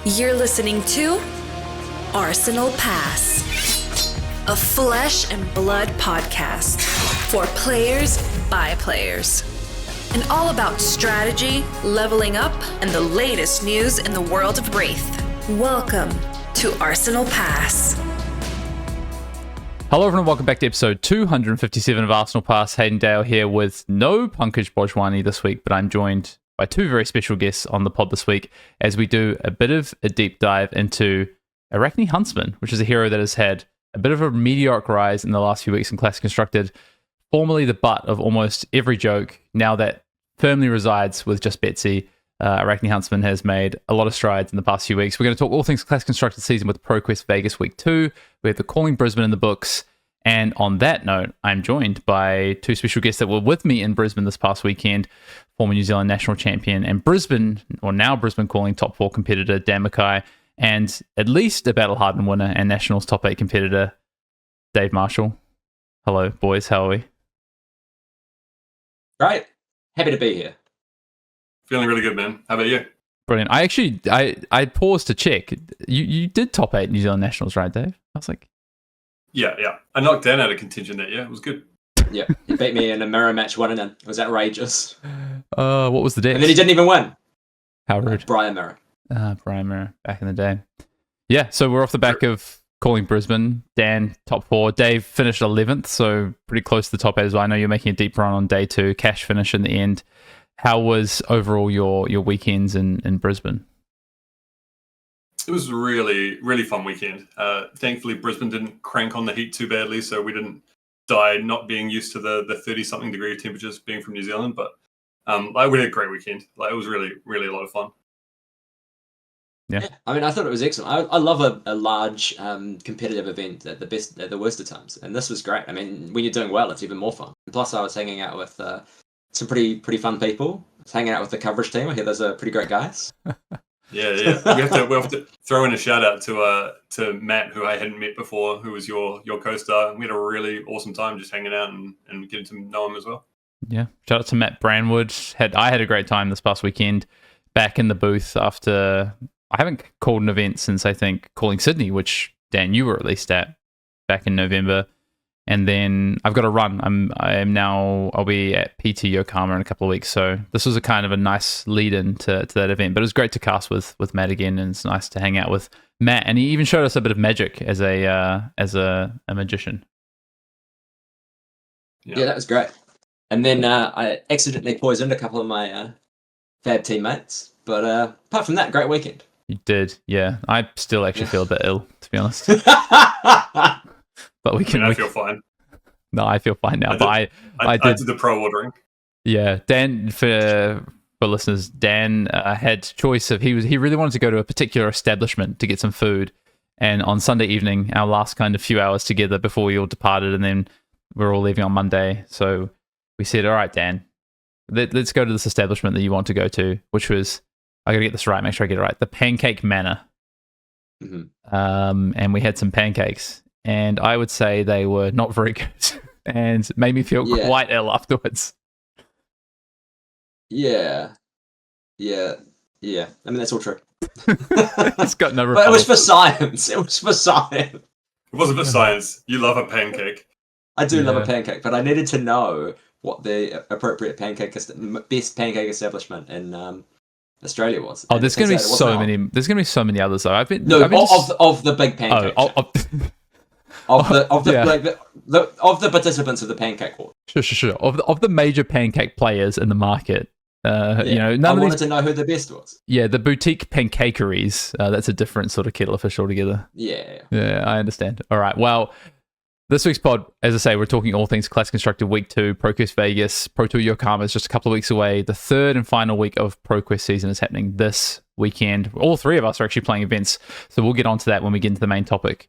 You're listening to Arsenal Pass, a flesh and blood podcast for players by players. And all about strategy, leveling up, and the latest news in the world of Wraith. Welcome to Arsenal Pass. Hello everyone, welcome back to episode 257 of Arsenal Pass. Hayden Dale here with no Pankaj Bhojwani this week, but I'm joined by two very special guests on the pod this week as we do a bit of a deep dive into Arakni Huntsman, which is a hero that has had a bit of a meteoric rise in the last few weeks in Classic Constructed, formerly the butt of almost every joke. Now that firmly resides with just Betsy, Arakni Huntsman has made a lot of strides in the past few weeks. We're going to talk all things Classic Constructed season with ProQuest Vegas Week 2. We have the Calling Brisbane in the books. And on that note, I'm joined by two special guests that were with me in Brisbane this past weekend, former New Zealand national champion and Brisbane, or now Brisbane Calling top 4 competitor, Dan McKay, and at least a Battle Hardened winner and Nationals top 8 competitor, Dave Marshall. Hello, boys. How are we? Great. Happy to be here. Feeling really good, man. How about you? Brilliant. I paused to check. You did top 8 New Zealand nationals, right, Dave? I was like... Yeah. I knocked Dan out of contingent that year. It was good. Yeah, he beat me in a mirror match 1-0. It was outrageous. What was the deck? And then he didn't even win. How rude. Brian Mirror. Brian Mirror, back in the day. Yeah, so we're off the back of Calling Brisbane. Dan, top 4. Dave finished 11th, so pretty close to the top 8 as well. I know you're making a deep run on day 2. Cash finish in the end. How was overall your weekends in Brisbane? It was a really, really fun weekend. Thankfully, Brisbane didn't crank on the heat too badly, so we didn't die not being used to the 30-something degree temperatures being from New Zealand. But we had a great weekend. It was really, really a lot of fun. Yeah. I mean, I thought it was excellent. I love a large competitive event at the worst of times, and this was great. I mean, when you're doing well, it's even more fun. Plus, I was hanging out with some pretty fun people. I was hanging out with the coverage team. I hear those are pretty great guys. Yeah. We have to throw in a shout out to Matt, who I hadn't met before, who was your co-star. We had a really awesome time just hanging out and getting to know him as well. Yeah, shout out to Matt Branwood. I had a great time this past weekend, back in the booth after I haven't called an event since I think Calling Sydney, which Dan, you were at least at back in November. And then I've got to run. I'll be at PT Yokohama in a couple of weeks. So this was a kind of a nice lead in to that event. But it was great to cast with Matt again, and it's nice to hang out with Matt. And he even showed us a bit of magic as a magician. Yeah, that was great. And then I accidentally poisoned a couple of my fab teammates. But apart from that, great weekend. You did, yeah. I still actually feel a bit ill, to be honest. But I feel fine. No, I feel fine now. I did the pro ordering. Yeah, Dan, for listeners, Dan had choice of he really wanted to go to a particular establishment to get some food. And on Sunday evening, our last kind of few hours together before we all departed, and then we're all leaving on Monday. So we said, all right, Dan, let's go to this establishment that you want to go to, which was, I got to get this right, make sure I get it right, the Pancake Manor. Mm-hmm. And we had some pancakes. And I would say they were not very good and made me feel quite ill afterwards. Yeah. I mean, that's all true. It's got no But it was for science. It wasn't for science. You love a pancake. I do love a pancake, but I needed to know what the appropriate best pancake establishment in Australia was. Oh, there's going to be so many. There's going to be so many others though. Of the big pancake. Of the participants of the pancake war. Sure. Of the major pancake players in the market, I wanted to know who the best was. Yeah, the boutique pancakeries. That's a different sort of kettle of fish altogether. Yeah, I understand. All right. Well, this week's pod, as I say, we're talking all things Classic Constructed Week 2, ProQuest Vegas, Pro Tour Yokohama is just a couple of weeks away. The third and final week of ProQuest season is happening this weekend. All three of us are actually playing events, so we'll get onto that when we get into the main topic.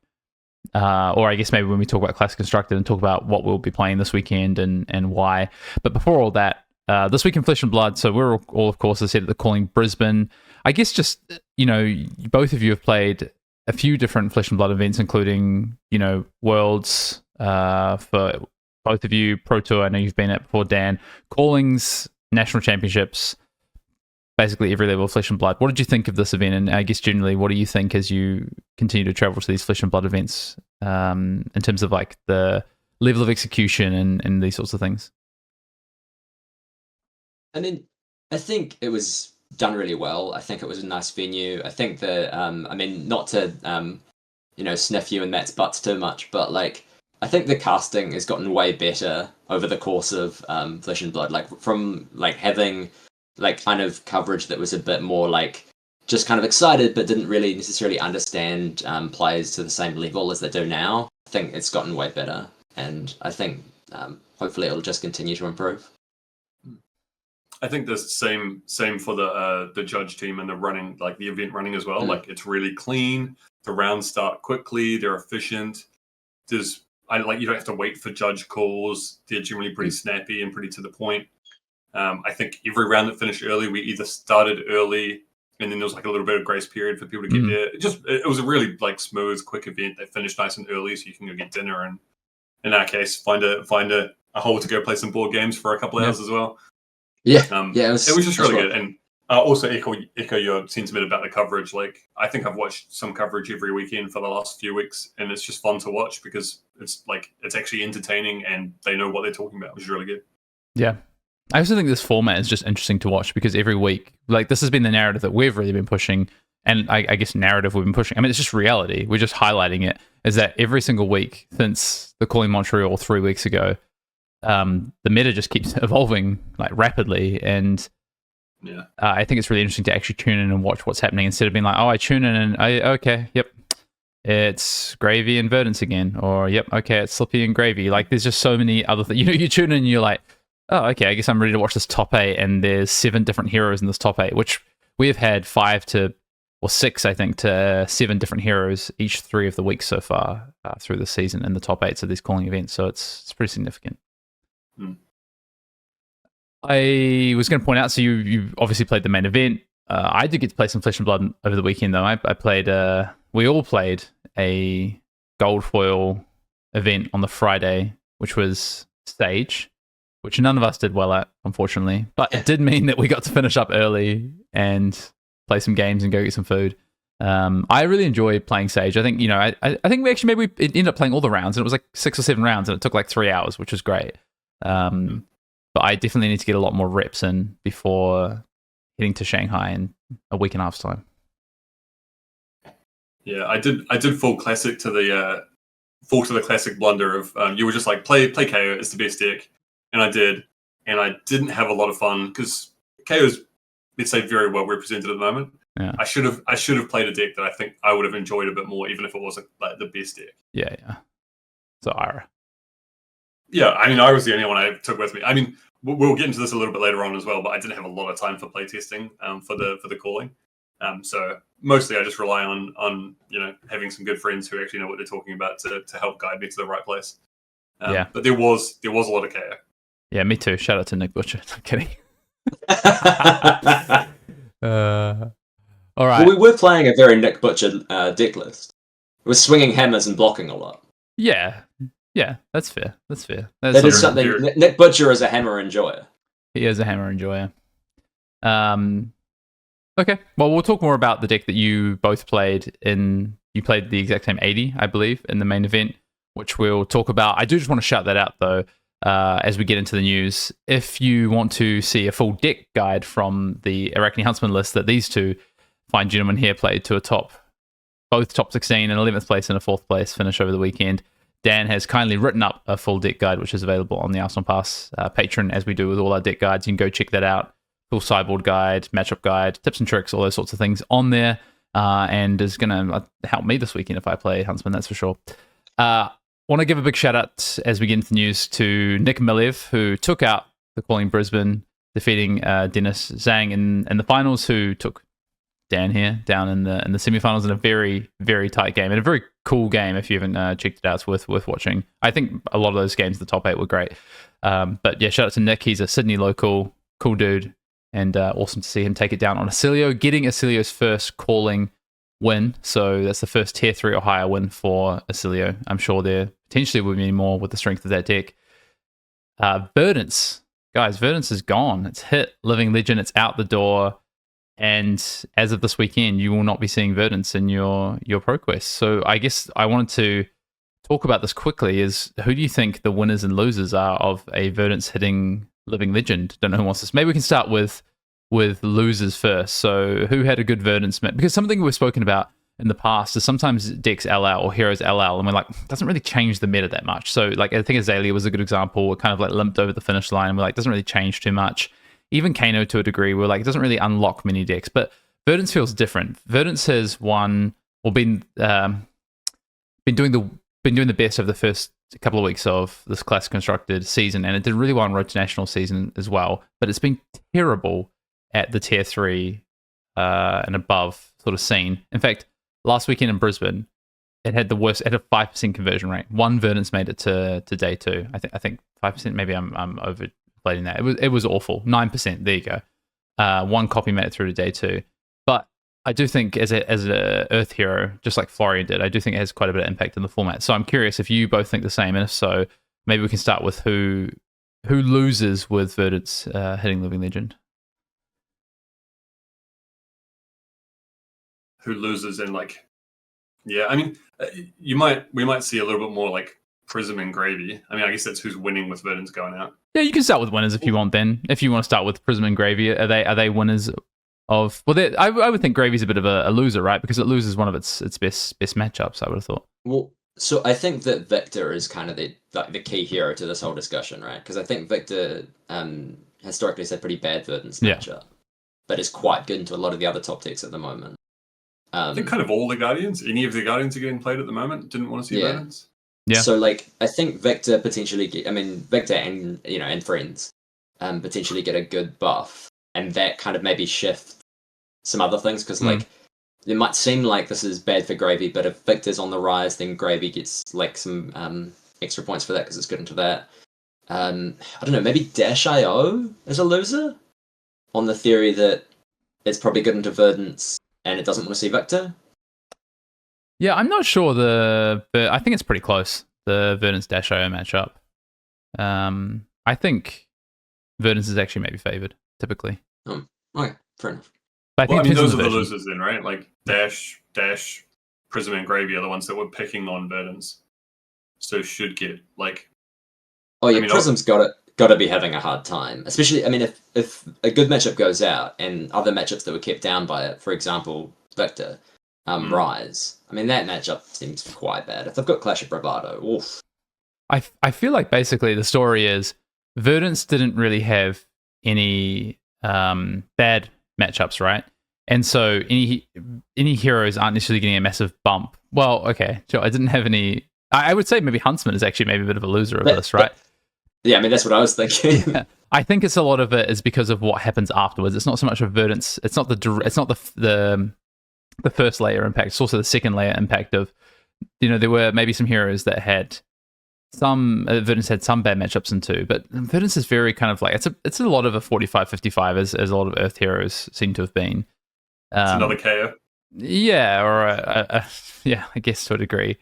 Or I guess maybe when we talk about Classic Constructed and talk about what we'll be playing this weekend and why. But before all that, this week in Flesh and Blood, so we're all, of course, as I said, at the Calling Brisbane. I guess just, both of you have played a few different Flesh and Blood events, including, Worlds for both of you, Pro Tour, I know you've been at before, Dan, Callings, National Championships. basically every level of Flesh and Blood. What did you think of this event? And I guess generally, what do you think as you continue to travel to these Flesh and Blood events in terms of like the level of execution and these sorts of things? I mean, I think it was done really well. I think it was a nice venue. I think that, I mean, not to, sniff you and Matt's butts too much, but like, I think the casting has gotten way better over the course of Flesh and Blood. Like from like having like kind of coverage that was a bit more like just kind of excited, but didn't really necessarily understand players to the same level as they do now. I think it's gotten way better, and I think hopefully it'll just continue to improve. I think the same for the judge team and the running, like the event running as well. Mm. Like it's really clean. The rounds start quickly. They're efficient. You don't have to wait for judge calls. They're generally pretty snappy and pretty to the point. I think every round that finished early, we either started early and then there was like a little bit of grace period for people to get there. It was a really like smooth, quick event. They finished nice and early, so you can go get dinner and in our case find a hole to go play some board games for a couple hours as well. Yeah, it was just really good. And also echo your sentiment about the coverage. Like I think I've watched some coverage every weekend for the last few weeks, and it's just fun to watch because it's actually entertaining and they know what they're talking about, which is really good. Yeah. I also think this format is just interesting to watch because every week, like this has been the narrative that we've really been pushing, and I guess narrative we've been pushing. I mean, it's just reality. We're just highlighting it. Is that every single week since the Calling Montreal 3 weeks ago, the meta just keeps evolving like rapidly, and I think it's really interesting to actually tune in and watch what's happening instead of being like, oh, I tune in and okay, yep, it's Gravy and Verdance again, or yep, okay, it's Slippy and Gravy. Like, there's just so many other things. You tune in and you're like, oh, okay, I guess I'm ready to watch this top 8, and there's 7 different heroes in this top 8, which we have had 6, I think, to 7 different heroes each 3 of the weeks so far through the season in the top 8s of these calling events. So it's pretty significant. I was going to point out, so you obviously played the main event. I did get to play some Flesh and Blood over the weekend, though. I played, we all played a gold foil event on the Friday, which was Stage, which none of us did well at, unfortunately. But it did mean that we got to finish up early and play some games and go get some food. I really enjoy playing Sage. I think, I think maybe we ended up playing all the rounds, and it was like 6 or 7 rounds, and it took like 3 hours, which was great. But I definitely need to get a lot more reps in before heading to Shanghai in a week and a half's time. Yeah, I did full classic to the classic blunder of you were just like play KO, it's the best deck, and I did, and I didn't have a lot of fun because KO's, let's say, very well represented at the moment. Yeah. I should have played a deck that I think I would have enjoyed a bit more, even if it wasn't like the best deck. Yeah. So Ira. Yeah, I mean, I was the only one I took with me. I mean, we'll get into this a little bit later on as well, but I didn't have a lot of time for playtesting for the calling. So mostly I just rely on having some good friends who actually know what they're talking about to help guide me to the right place. But there was a lot of KO. Yeah, me too. Shout out to Nick Butcher. I'm kidding. All right. Well, we were playing a very Nick Butcher deck list. It was swinging hammers and blocking a lot. Yeah, that's fair. That is something. Nick Butcher is a hammer enjoyer. He is a hammer enjoyer. Okay, well, we'll talk more about the deck that you both played in. You played the exact same 80, I believe, in the main event, which we'll talk about. I do just want to shout that out, though, as we get into the news. If you want to see a full deck guide from the Arakni Huntsman list that these two fine gentlemen here played to both top 16 and 11th place and a 4th place finish over the weekend, Dan has kindly written up a full deck guide, which is available on the Arsenal Pass Patreon, as we do with all our deck guides. You can go check that out. Full sideboard guide, matchup guide, tips and tricks, all those sorts of things on there, and is going to help me this weekend if I play Huntsman, that's for sure. Want to give a big shout out as we get into the news to Nick Milev, who took out the Calling Brisbane, defeating Dennis Zhang in the finals, who took Dan here down in the semifinals in a very, very tight game, and a very cool game. If you haven't checked it out, it's worth watching. I think a lot of those games, the top 8 were great. But yeah, shout out to Nick. He's a Sydney local, cool dude, and awesome to see him take it down on Acilio, getting Acilio's first calling win. So that's the first tier 3 or higher win for Acilio. I'm sure there potentially will be many more with the strength of that deck. Verdance, guys, Verdance is gone. It's hit Living Legend. It's out the door. And as of this weekend, you will not be seeing Verdance in your ProQuest. So I guess I wanted to talk about this quickly. Is who do you think the winners and losers are of a Verdance hitting Living Legend? Don't know who wants this. Maybe we can start with losers first. So who had a good Verdance match? Because something we've spoken about in the past is sometimes decks LL or heroes LL, and we're like, doesn't really change the meta that much. So like I think Azalea was a good example. It kind of like limped over the finish line, and we're like, doesn't really change too much. Even Kano to a degree, we're like, it doesn't really unlock many decks. But Verdance feels different. Verdance has won or been doing the best over the first couple of weeks of this classic constructed season, and it did really well in Road to National season as well. But it's been terrible at the tier 3 and above sort of scene. In fact, last weekend in Brisbane, it had the worst. It had a 5% conversion rate. One Verdance made it to day 2. I think 5%. Maybe I'm overplaying that. It was awful. 9%. There you go. One copy made it through to day 2. But I do think as a Earth hero, just like Florian did, I do think it has quite a bit of impact in the format. So I'm curious if you both think the same, and if so, maybe we can start with who loses with Verdance hitting Living Legend. Who loses and I mean, we might see a little bit more like Prism and Gravy. I mean, I guess that's who's winning with Verdance going out. Yeah, you can start with winners if you want. Then, if you want to start with Prism and Gravy, are they winners of? Well, I would think Gravy's a bit of a loser, right? Because it loses one of its best matchups. I would have thought. Well, so I think that Victor is kind of the key hero to this whole discussion, right? Because I think Victor historically has had pretty bad Verdance matchup, but is quite good into a lot of the other top decks at the moment. I think kind of all the Guardians, any of the Guardians are getting played at the moment. Didn't want to see Verdance. Yeah. So I think Victor potentially Victor and friends potentially get a good buff, and that kind of maybe shift some other things, because it might seem like this is bad for Gravy, but if Victor's on the rise, then Gravy gets some extra points for that because it's good into that. I don't know, maybe Dash.io is a loser on the theory that it's probably good into Verdance and it doesn't want to see Victor. Yeah, I'm not sure but I think it's pretty close, the Verdance Dash.io matchup. I think Verdance is actually maybe favoured, typically. Okay, fair enough. But I think those are the losers then, right? Like Dash, Prism and Gravy are the ones that were picking on Verdance. So should get Prism's got to be having a hard time. Especially, if a good matchup goes out and other matchups that were kept down by it, for example, Victor, Rise. I mean, that matchup seems quite bad. If they've got Clash of Bravado, oof. I feel like basically the story is Verdance didn't really have any bad matchups, right? And so any heroes aren't necessarily getting a massive bump. Well, okay, sure. I didn't have any. I would say maybe Huntsman is actually maybe a bit of a loser of this, right? Yeah, that's what I was thinking. Yeah. I think it's a lot of it is because of what happens afterwards. It's not so much of Verdance. It's not the first layer impact. It's also the second layer impact of, there were maybe some heroes that had some Verdance had some bad matchups into, but Verdance is very kind of like it's a lot of a 45-55 as a lot of Earth heroes seem to have been. It's another KO. Yeah, or I guess to a degree.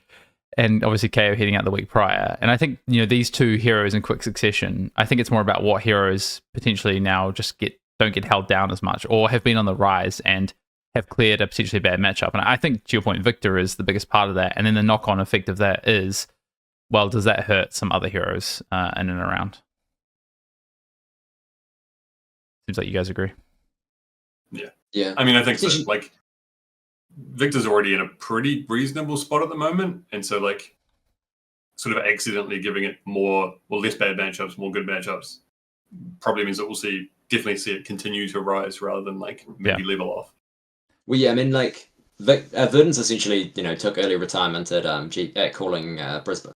And obviously KO heading out the week prior. And I think, these two heroes in quick succession, I think it's more about what heroes potentially now just don't get held down as much or have been on the rise and have cleared a potentially bad matchup. And I think, to your point, Victor is the biggest part of that. And then the knock-on effect of that is, well, does that hurt some other heroes in and around? Seems like you guys agree. Yeah. I mean, I think so. Victor's already in a pretty reasonable spot at the moment, and so sort of accidentally giving it less bad matchups, more good matchups, probably means that we'll definitely see it continue to rise rather than maybe level off. Well, yeah, Verdance essentially, took early retirement at calling Brisbane,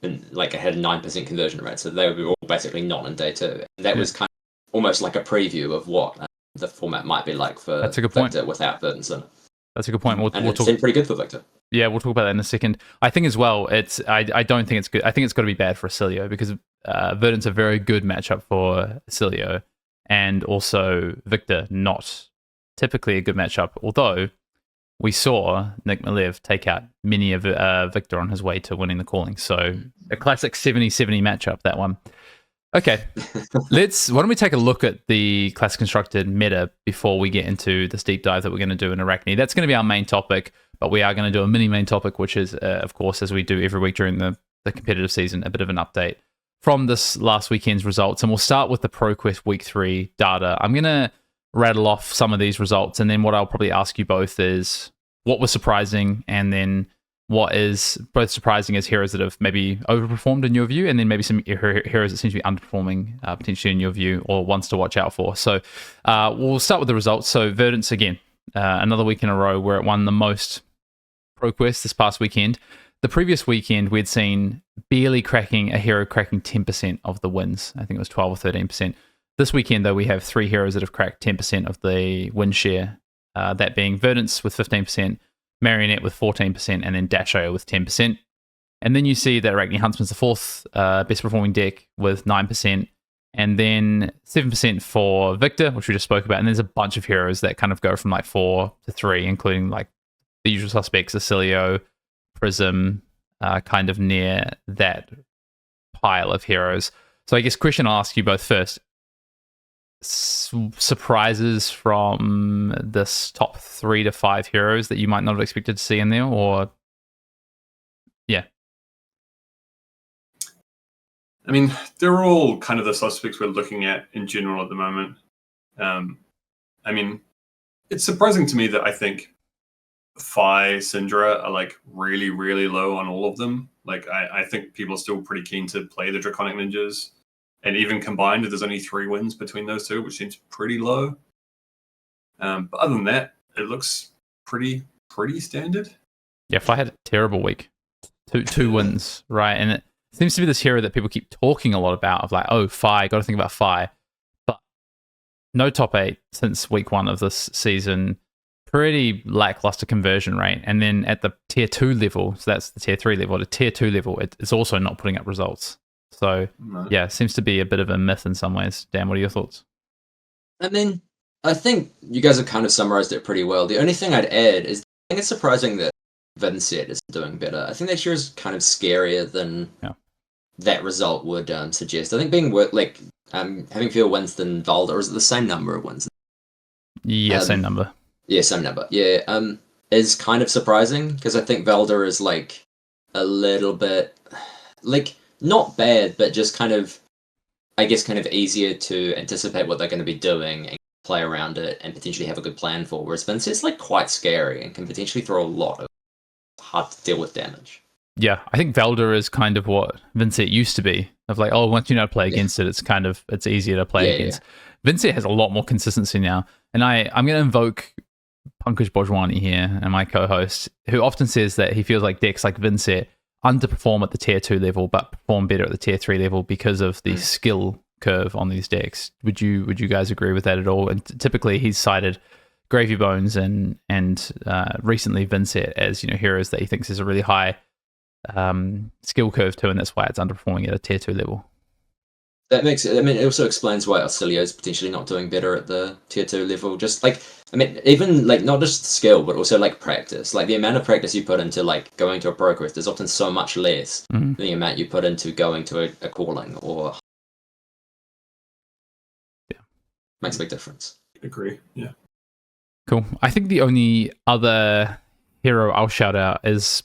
and it had a 9% conversion rate, so they were all basically not in day 2. And that was kind of almost like a preview of what the format might be like for Victor without Verdance in it. That's a good point. We'll it's been pretty good for Victor. Yeah, we'll talk about that in a second. I think as well, I don't think it's good. I think it's got to be bad for Acilio because Verdance a very good matchup for Acilio, and also Victor not typically a good matchup. Although we saw Nick Malev take out many of Victor on his way to winning the calling, so a classic 70-70 matchup, that one. Okay, why don't we take a look at the class constructed meta before we get into this deep dive that we're going to do in Arakni. That's going to be our main topic, but we are going to do a mini main topic, which is, of course, as we do every week during the competitive season, a bit of an update from this last weekend's results. And we'll start with the ProQuest Week 3 data. I'm going to rattle off some of these results, and then what I'll probably ask you both is what was surprising, and then what is both surprising as heroes that have maybe overperformed in your view, and then maybe some heroes that seem to be underperforming potentially in your view, or ones to watch out for. So we'll start with the results. So Verdance, again, another week in a row where it won the most ProQuest this past weekend. The previous weekend, we'd seen barely a hero cracking 10% of the wins. I think it was 12 or 13%. This weekend, though, we have 3 heroes that have cracked 10% of the win share, that being Verdance with 15%, Marionette with 14%, and then Dasho with 10%. And then you see that Arakni Huntsman's the 4th best performing deck with 9%, and then 7% for Victor, which we just spoke about. And there's a bunch of heroes that kind of go from like 4 to 3, including like the usual suspects, Acilio, Prism, kind of near that pile of heroes. So I guess, Christian, I'll ask you both first. Surprises from this top 3 to 5 heroes that you might not have expected to see in there, or yeah? I mean, they're all kind of the suspects we're looking at in general at the moment. I mean, it's surprising to me that I think Phi, Syndra are like really, really low on all of them. Like, I think people are still pretty keen to play the Draconic Ninjas. And even combined, there's only 3 wins between those two, which seems pretty low. But other than that, it looks pretty standard. Yeah, Phi had a terrible week. Two wins, right? And it seems to be this hero that people keep talking a lot about, of like, oh, Phi, got to think about Phi. But no top 8 since week 1 of this season. Pretty lackluster conversion rate. And then at the tier 2 level, so that's the tier 3 level, the tier 2 level, it's also not putting up results. So, yeah, it seems to be a bit of a myth in some ways. Dan, what are your thoughts? I mean, I think you guys have kind of summarized it pretty well. The only thing I'd add is I think it's surprising that Vincent is doing better. I think that sure is kind of scarier than that result would suggest. I think being having fewer wins than Valda, or is it the same number of wins? Yeah, same number. Yeah, same number. Yeah, is kind of surprising, because I think Valda is like a little bit like not bad, but just kind of, I guess, kind of easier to anticipate what they're going to be doing and play around it and potentially have a good plan for. Whereas Vincent's like quite scary and can potentially throw a lot of hard to deal with damage. Yeah, I think Valda is kind of what Vincent used to be. Of like, oh, once you know how to play against it, it's easier to play against. Yeah. Vincent has a lot more consistency now. And I'm going to invoke Pankaj Bhojwani here, and my co-host, who often says that he feels like decks like Vincent underperform at the tier 2 level but perform better at the tier 3 level because of the skill curve on these decks. Would you guys agree with that at all? And typically he's cited Gravy Bones and recently Vincent as, you know, heroes that he thinks is a really high skill curve too, and that's why it's underperforming at a tier 2 level. That makes it. I mean, it also explains why Auxilio is potentially not doing better at the tier 2 level. Just like, I mean, even like not just skill, but also like practice. Like the amount of practice you put into like going to a ProQuest is often so much less than the amount you put into going to a calling or. Yeah, makes a big difference. Agree. Yeah. Cool. I think the only other hero I'll shout out is,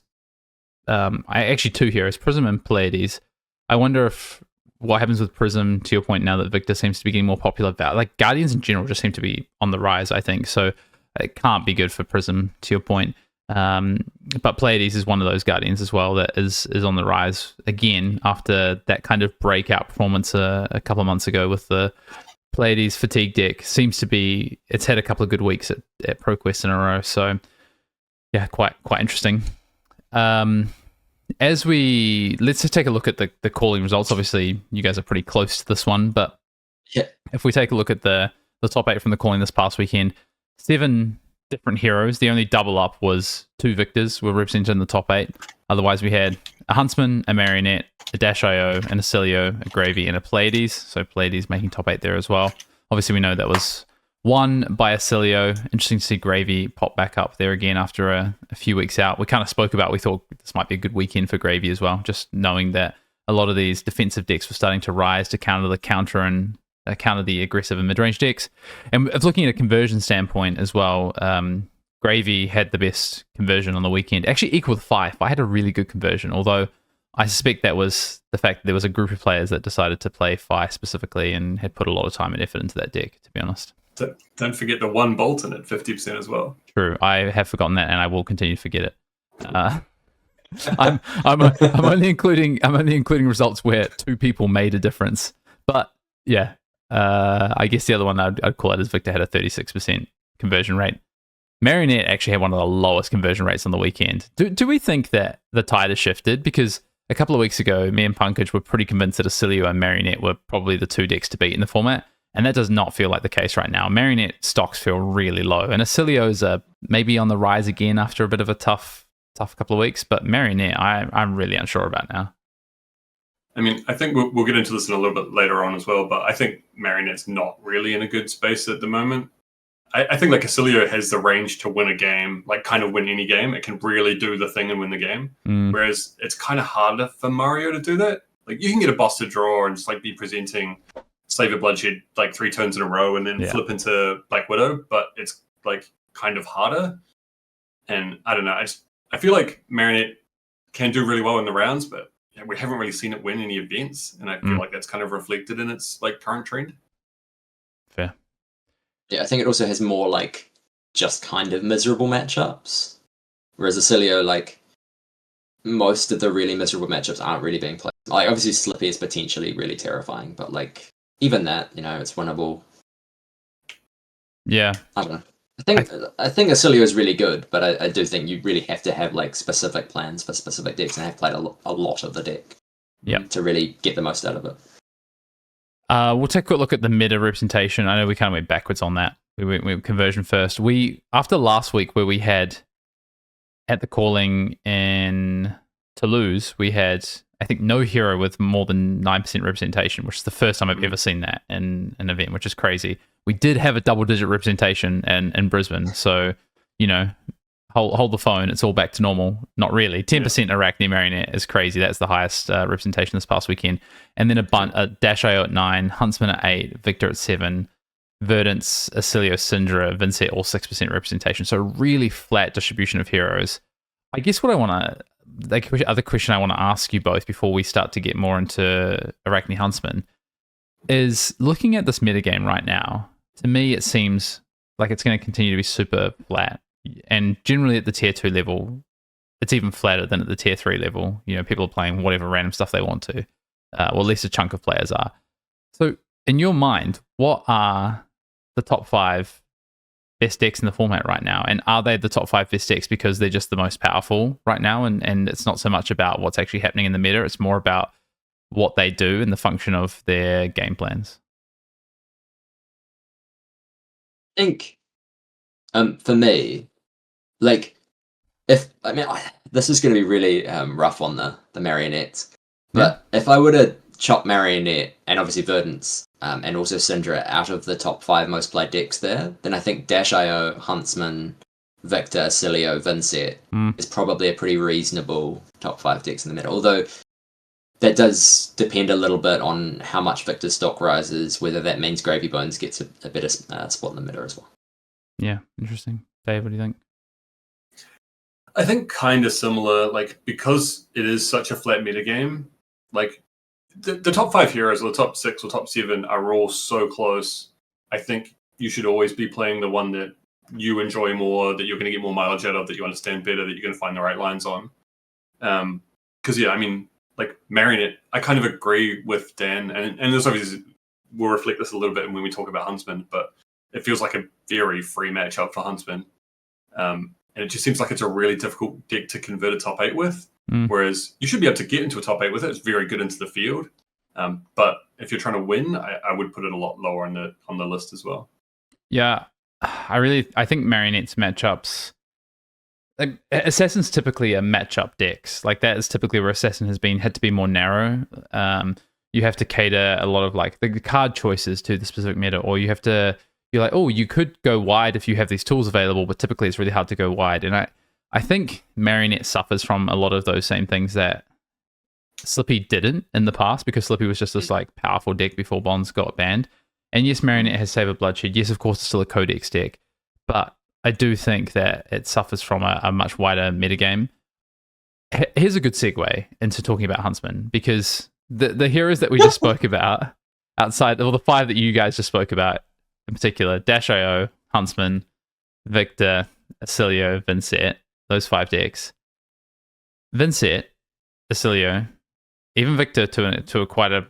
actually 2 heroes, Prism and Pleiades. I wonder if what happens with Prism, to your point, now that Victor seems to be getting more popular. Like Guardians in general just seem to be on the rise, I think. So it can't be good for Prism, to your point. But Pleiades is one of those Guardians as well that is on the rise again after that kind of breakout performance a couple of months ago with the Pleiades fatigue deck. Seems to be, it's had a couple of good weeks at ProQuest in a row. So yeah, quite interesting. Let's just take a look at the calling results. Obviously, you guys are pretty close to this one, but if we take a look at the top 8 from the calling this past weekend, 7 different heroes. The only double up was 2 Victors were represented in the top 8. Otherwise, we had a Huntsman, a Marionette, a Dash.io, an Acilio, a Gravy, and a Pleiades. So Pleiades making top 8 there as well. Obviously, we know that was won by Acilio. Interesting to see Gravy pop back up there again after a few weeks out. We kind of spoke about, we thought this might be a good weekend for Gravy as well, just knowing that a lot of these defensive decks were starting to rise to counter the aggressive and mid-range decks. And looking at a conversion standpoint as well, Gravy had the best conversion on the weekend, actually equal with Fife. I had a really good conversion, although I suspect that was the fact that there was a group of players that decided to play Fife specifically and had put a lot of time and effort into that deck, to be honest. Don't forget the one Bolton at 50% as well. True, I have forgotten that, and I will continue to forget it. I'm only including results where 2 people made a difference, but yeah, I guess the other one I'd call out is Victor had a 36% conversion rate. Marionette actually had one of the lowest conversion rates on the weekend. Do we think that the tide has shifted? Because a couple of weeks ago, me and Pankaj were pretty convinced that Acilio and Marionette were probably the 2 decks to beat in the format, and that does not feel like the case right now. Marionette stocks feel really low, and Acilio's maybe on the rise again after a bit of a tough couple of weeks, but Marionette, I'm really unsure about now. I mean, I think we'll get into this in a little bit later on as well, but I think Marionette's not really in a good space at the moment. I think like Acilio has the range to win a game, like kind of win any game. It can really do the thing and win the game. Whereas it's kind of harder for Mario to do that. Like you can get a boss to draw and just like be presenting Slave of Bloodshed like 3 turns in a row and then flip into Black Widow, but it's like kind of harder. And I don't know, I feel like Marionette can do really well in the rounds, but we haven't really seen it win any events, and I feel like that's kind of reflected in its like current trend. Fair. Yeah, I think it also has more like just kind of miserable matchups, whereas Acilio, like most of the really miserable matchups aren't really being played. Like obviously Slippy is potentially really terrifying, but like even that, it's winnable. Yeah, I don't know. I think Acilio is really good, but I do think you really have to have like specific plans for specific decks and have played a lot of the deck to really get the most out of it. We'll take a quick look at the meta representation. I know we kind of went backwards on that. We went conversion first. After last week where we had at the calling in Toulouse, we had I think no hero with more than 9% representation, which is the first time I've ever seen that in an event, which is crazy. We did have a double-digit representation in Brisbane, so, hold the phone. It's all back to normal. Not really. 10% Arakni Marionette is crazy. That's the highest representation this past weekend. And then a Dash.io at 9, Huntsman at 8, Victor at 7, Verdance, Acilio, Syndra, Vincent, all 6% representation. So really flat distribution of heroes. I guess what I want to... The other question I want to ask you both before we start to get more into Arakni Huntsman is looking at this metagame right now. To me, it seems like it's going to continue to be super flat. And generally at the tier 2 level, it's even flatter than at the tier 3 level. People are playing whatever random stuff they want to. Or at least a chunk of players are. So in your mind, what are the top 5 best decks in the format right now? And are they the top 5 best decks because they're just the most powerful right now? And it's not so much about what's actually happening in the meta. It's more about what they do and the function of their game plans. I think for me, like, this is going to be really rough on the Marionettes, but if I were to chop Marionette and obviously Verdance and also Syndra out of the top 5 most played decks there, then I think Dash.io, Huntsman, Victor, Acilio, Vincent is probably a pretty reasonable top 5 decks in the meta. Although that does depend a little bit on how much Victor's stock rises, whether that means Gravy Bones gets a better spot in the meta as well. Yeah, interesting. Dave, what do you think? I think kind of similar, like, because it is such a flat meta game, like, the top 5 heroes, or the top 6 or top 7 are all so close. I think you should always be playing the one that you enjoy more, that you're going to get more mileage out of, that you understand better, that you're going to find the right lines on. Because, like, Marionette, I kind of agree with Dan, and this obviously, we'll reflect this a little bit when we talk about Huntsman, but it feels like a very free matchup for Huntsman. And it just seems like it's a really difficult deck to convert a top 8 with. Whereas you should be able to get into a top 8 with it. It's very good into the field. But if you're trying to win, I would put it a lot lower on the list as well. Yeah, I think Marionette's matchups... Like, Assassin's typically a matchup decks. Like, that is typically where Assassin had to be more narrow. You have to cater a lot of like the card choices to the specific meta, or you're like, oh, you could go wide if you have these tools available, but typically it's really hard to go wide. And I think Marionette suffers from a lot of those same things that Slippy didn't in the past, because Slippy was just this like powerful deck before Bonds got banned. And yes, Marionette has Save of Bloodshed. Yes, of course, it's still a Codex deck, but I do think that it suffers from a much wider metagame. Here's a good segue into talking about Huntsman, because the heroes that we just spoke about, outside of the 5 that you guys just spoke about in particular, Dash.io, Huntsman, Victor, Acilio, Vincent, those 5 decks. Vincent, Acilio, even Victor to a quite a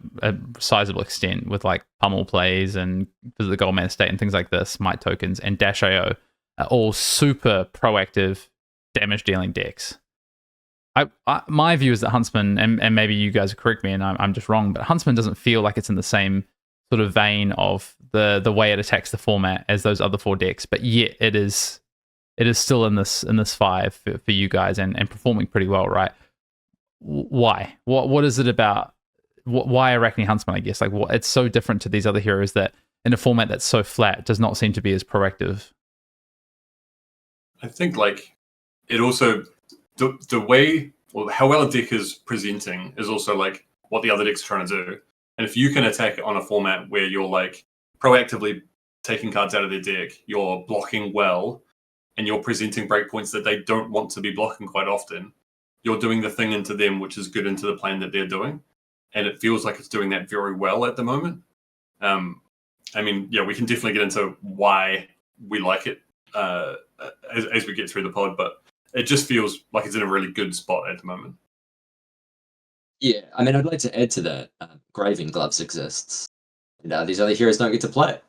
sizable extent, with like pummel plays and Visit the Goldman Estate and things like this, Might tokens, and Dash.io are all super proactive damage dealing decks. My view is that Huntsman, and maybe you guys correct me and I'm just wrong, but Huntsman doesn't feel like it's in the same sort of vein of the way it attacks the format as those other 4 decks, but yet it is still in this 5 for you guys and performing pretty well, right? Why? What is it about? Why Arakni Huntsman? I guess like it's so different to these other heroes that in a format that's so flat does not seem to be as proactive. I think like it also the way, or how well a deck is presenting is also like what the other decks are trying to do. And if you can attack on a format where you're like proactively taking cards out of their deck, you're blocking well, and you're presenting breakpoints that they don't want to be blocking quite often, you're doing the thing into them which is good into the plan that they're doing. And it feels like it's doing that very well at the moment. I mean, yeah, we can definitely get into why we like it as we get through the pod, but it just feels like it's in a really good spot at the moment. Yeah, I mean, I'd like to add to that. Graving Gloves exists. These other heroes don't get to play it.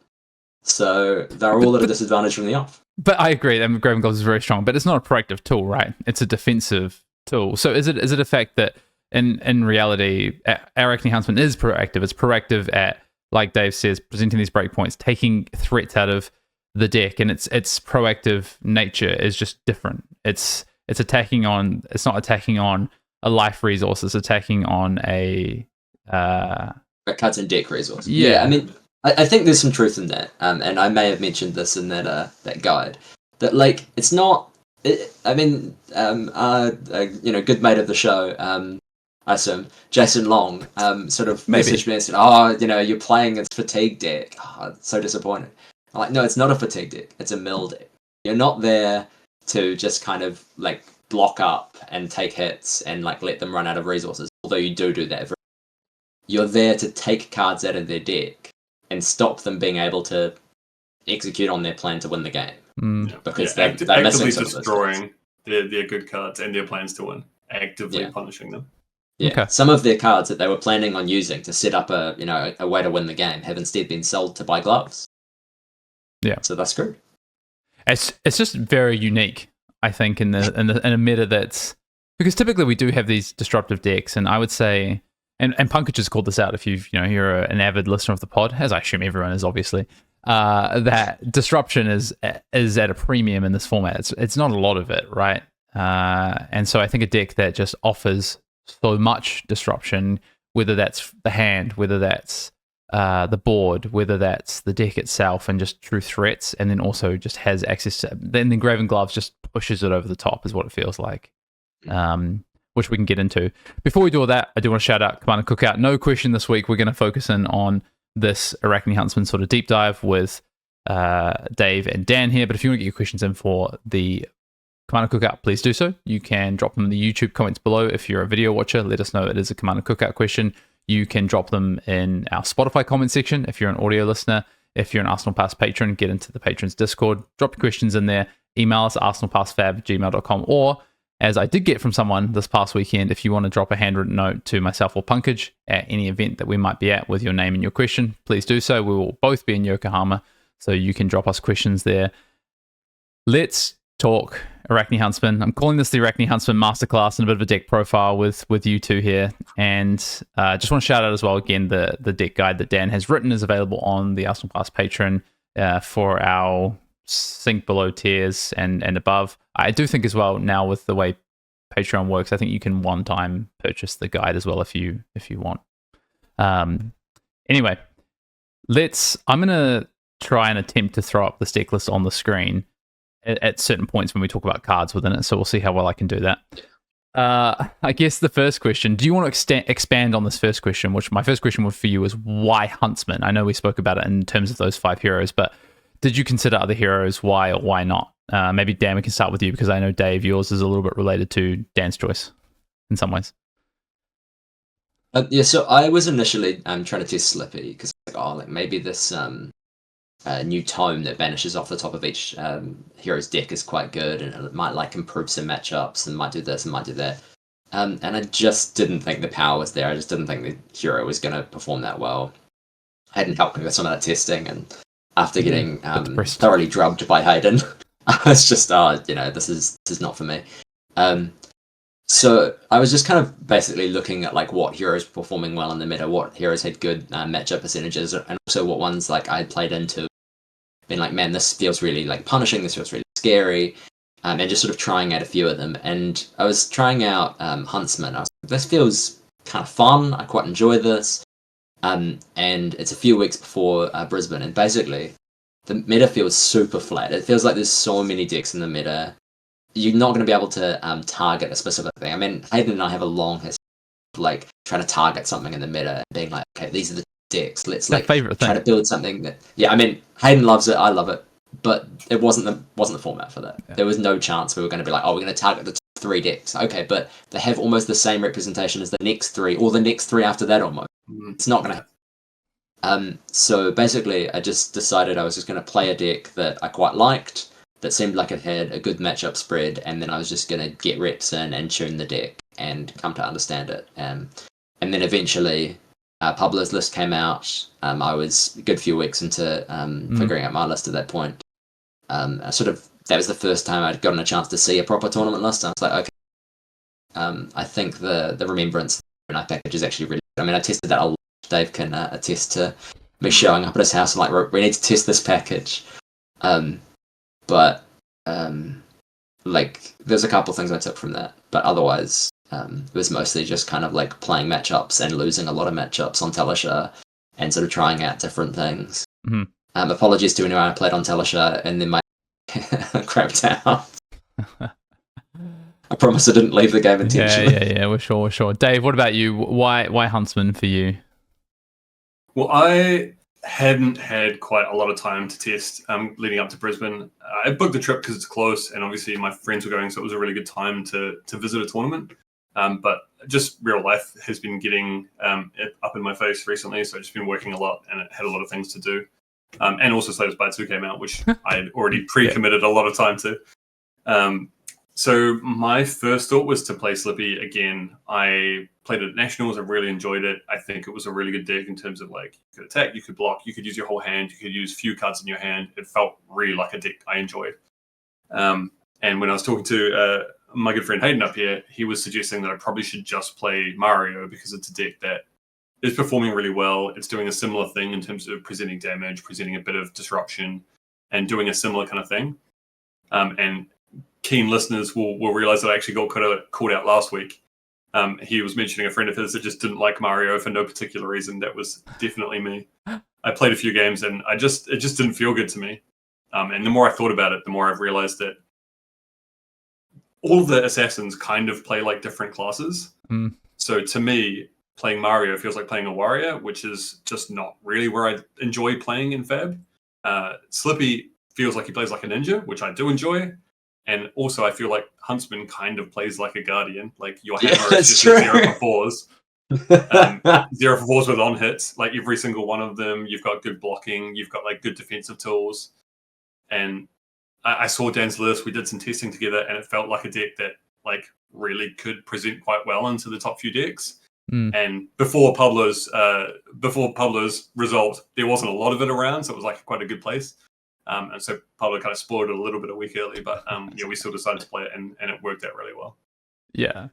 So they're all at a disadvantage from the off. But I agree, Graving Gloves is very strong, but it's not a proactive tool, right? It's a defensive tool. So is it a fact that in reality, Arakni Huntsman is proactive? It's proactive at, like Dave says, presenting these breakpoints, taking threats out of the deck, and its proactive nature is just different. It's attacking on. It's not attacking on a life resource. It's attacking on a cards and deck resource. Yeah, I mean, I think there's some truth in that, and I may have mentioned this in that guide, that like it's not. Good mate of the show, I assume, Jason Long, sort of messaged me and said, you're playing this fatigue deck. Oh, so disappointed. I'm like, no, it's not a fatigue deck. It's a mill deck. You're not there to just kind of like block up and take hits and like let them run out of resources, although you do that. You're there to take cards out of their deck and stop them being able to execute on their plan to win the game. Because they're actively destroying their good cards and their plans to win, actively punishing them. Yeah, okay. Some of their cards that they were planning on using to set up a way to win the game have instead been sold to buy gloves. Yeah, so that's screwed. It's just very unique, I think, in a meta that's, because typically we do have these disruptive decks, and I would say, and Pankaj has called this out if you're an avid listener of the pod, as I assume everyone is, obviously. That disruption is at a premium in this format. It's not a lot of it, right? And so I think a deck that just offers so much disruption, whether that's the hand, whether that's the board, whether that's the deck itself, and just true threats, and then also just has access to, then the Graving Gloves just pushes it over the top, is what it feels like. Which we can get into. Before we do all that, I do want to shout out Commander Cookout. No question this week, we're going to focus in on this Arakni Huntsman sort of deep dive with Dave and Dan here. But if you want to get your questions in for the Commander Cookout, please do so. You can drop them in the YouTube comments below. If you're a video watcher, let us know it is a Commander Cookout question. You can drop them in our Spotify comment section if you're an audio listener. If you're an Arsenal Pass patron, get into the patrons Discord. Drop your questions in there. Email us at arsenalpassfab@gmail.com, or as I did get from someone this past weekend, if you want to drop a handwritten note to myself or Pankaj at any event that we might be at with your name and your question, please do so. We will both be in Yokohama, so you can drop us questions there. Let's talk Arakni Huntsman. I'm calling this the Arakni Huntsman Masterclass and a bit of a deck profile with you two here. And just want to shout out as well, again, the deck guide that Dan has written is available on the Arsenal Pass Patreon for our sink below tiers and above. I do think as well, now with the way Patreon works, I think you can one-time purchase the guide as well if you want. Anyway, I'm going to try and attempt to throw up the deck list on the screen at certain points when we talk about cards within it, so we'll see how well I can do that. I guess the first question, do you want to expand on this first question, which my first question for you is why Huntsman? I know we spoke about it in terms of those 5 heroes, but did you consider other heroes? Why or why not? Maybe Dan, we can start with you because I know, Dave, yours is a little bit related to Dan's choice in some ways. Yeah, so I was initially trying to test Slippy because maybe this new tome that vanishes off the top of each hero's deck is quite good, and it might improve some matchups and might do this and might do that. And I just didn't think the power was there. I just didn't think the hero was going to perform that well. I hadn't helped me with some of that testing, and after getting thoroughly drubbed by Hayden, I was just, this is not for me. So I was just kind of basically looking at what heroes were performing well in the meta, what heroes had good matchup percentages, and also what ones I had played into, been man, this feels really punishing, this feels really scary, and just sort of trying out a few of them. And I was trying out Huntsman. I was like, this feels kind of fun. I quite enjoy this. And it's a few weeks before Brisbane, and basically the meta feels super flat. It feels like there's so many decks in the meta. You're not going to be able to target a specific thing. I mean, Hayden and I have a long history of trying to target something in the meta and being okay, these are the decks. Let's try to build something that. Yeah, I mean, Hayden loves it. I love it, but it wasn't the format for that. Yeah. There was no chance we were going to be we're going to target the top 3 decks. Okay, but they have almost the same representation as the next 3, or the next 3 after that almost. Mm-hmm. It's not going to happen. So basically, I just decided I was just going to play a deck that I quite liked, that seemed like it had a good matchup spread, and then I was just going to get reps in and tune the deck and come to understand it. And then eventually, Pablo's list came out. I was a good few weeks into figuring out my list at that point. That was the first time I'd gotten a chance to see a proper tournament list. I was like, okay, I think the Remembrance package is actually really good. I mean, I tested that a lot. Dave can attest to me showing up at his house and we need to test this package. But there's a couple things I took from that, but otherwise it was mostly just kind of playing matchups and losing a lot of matchups on Telesha and sort of trying out different things. Mm-hmm. Apologies to anyone I played on Telesha and then my crapped out. I promise I didn't leave the game intentionally. Yeah, we're sure. Dave, what about you? Why Huntsman for you? Well, I hadn't had quite a lot of time to test leading up to Brisbane. I booked the trip because it's close, and obviously my friends were going, so it was a really good time to visit a tournament. But just real life has been getting up in my face recently, so I've just been working a lot, and it had a lot of things to do. And also Slayers by 2 came out, which I had already pre-committed a lot of time to. So my first thought was to play Slippy again. I played it at Nationals. I really enjoyed it. I think it was a really good deck in terms of you could attack, you could block, you could use your whole hand, you could use few cards in your hand. It felt really like a deck I enjoyed. And when I was talking to my good friend Hayden up here, he was suggesting that I probably should just play Mario because it's a deck that is performing really well. It's doing a similar thing in terms of presenting damage, presenting a bit of disruption, and doing a similar kind of thing. And keen listeners will realize that I actually got called out last week. He was mentioning a friend of his that just didn't like Mario for no particular reason. That was definitely me. I played a few games and it just didn't feel good to me. And the more I thought about it, the more I've realized that all the assassins kind of play like different classes. Mm. So to me, playing Mario feels like playing a warrior, which is just not really where I enjoy playing in Fab. Slippy feels like he plays like a ninja, which I do enjoy. And also, I feel like Huntsman kind of plays like a guardian. Your hammer is just 0 for 4s. 0 for 4s with on hits. Every single one of them, you've got good blocking. You've got good defensive tools. And I saw Dan's list. We did some testing together, and it felt like a deck that really could present quite well into the top few decks. Mm. And before Pablo's result, there wasn't a lot of it around, so it was quite a good place. And so Pablo kind of spoiled it a little bit a week early, but we still decided to play it, and it worked out really well. Yeah.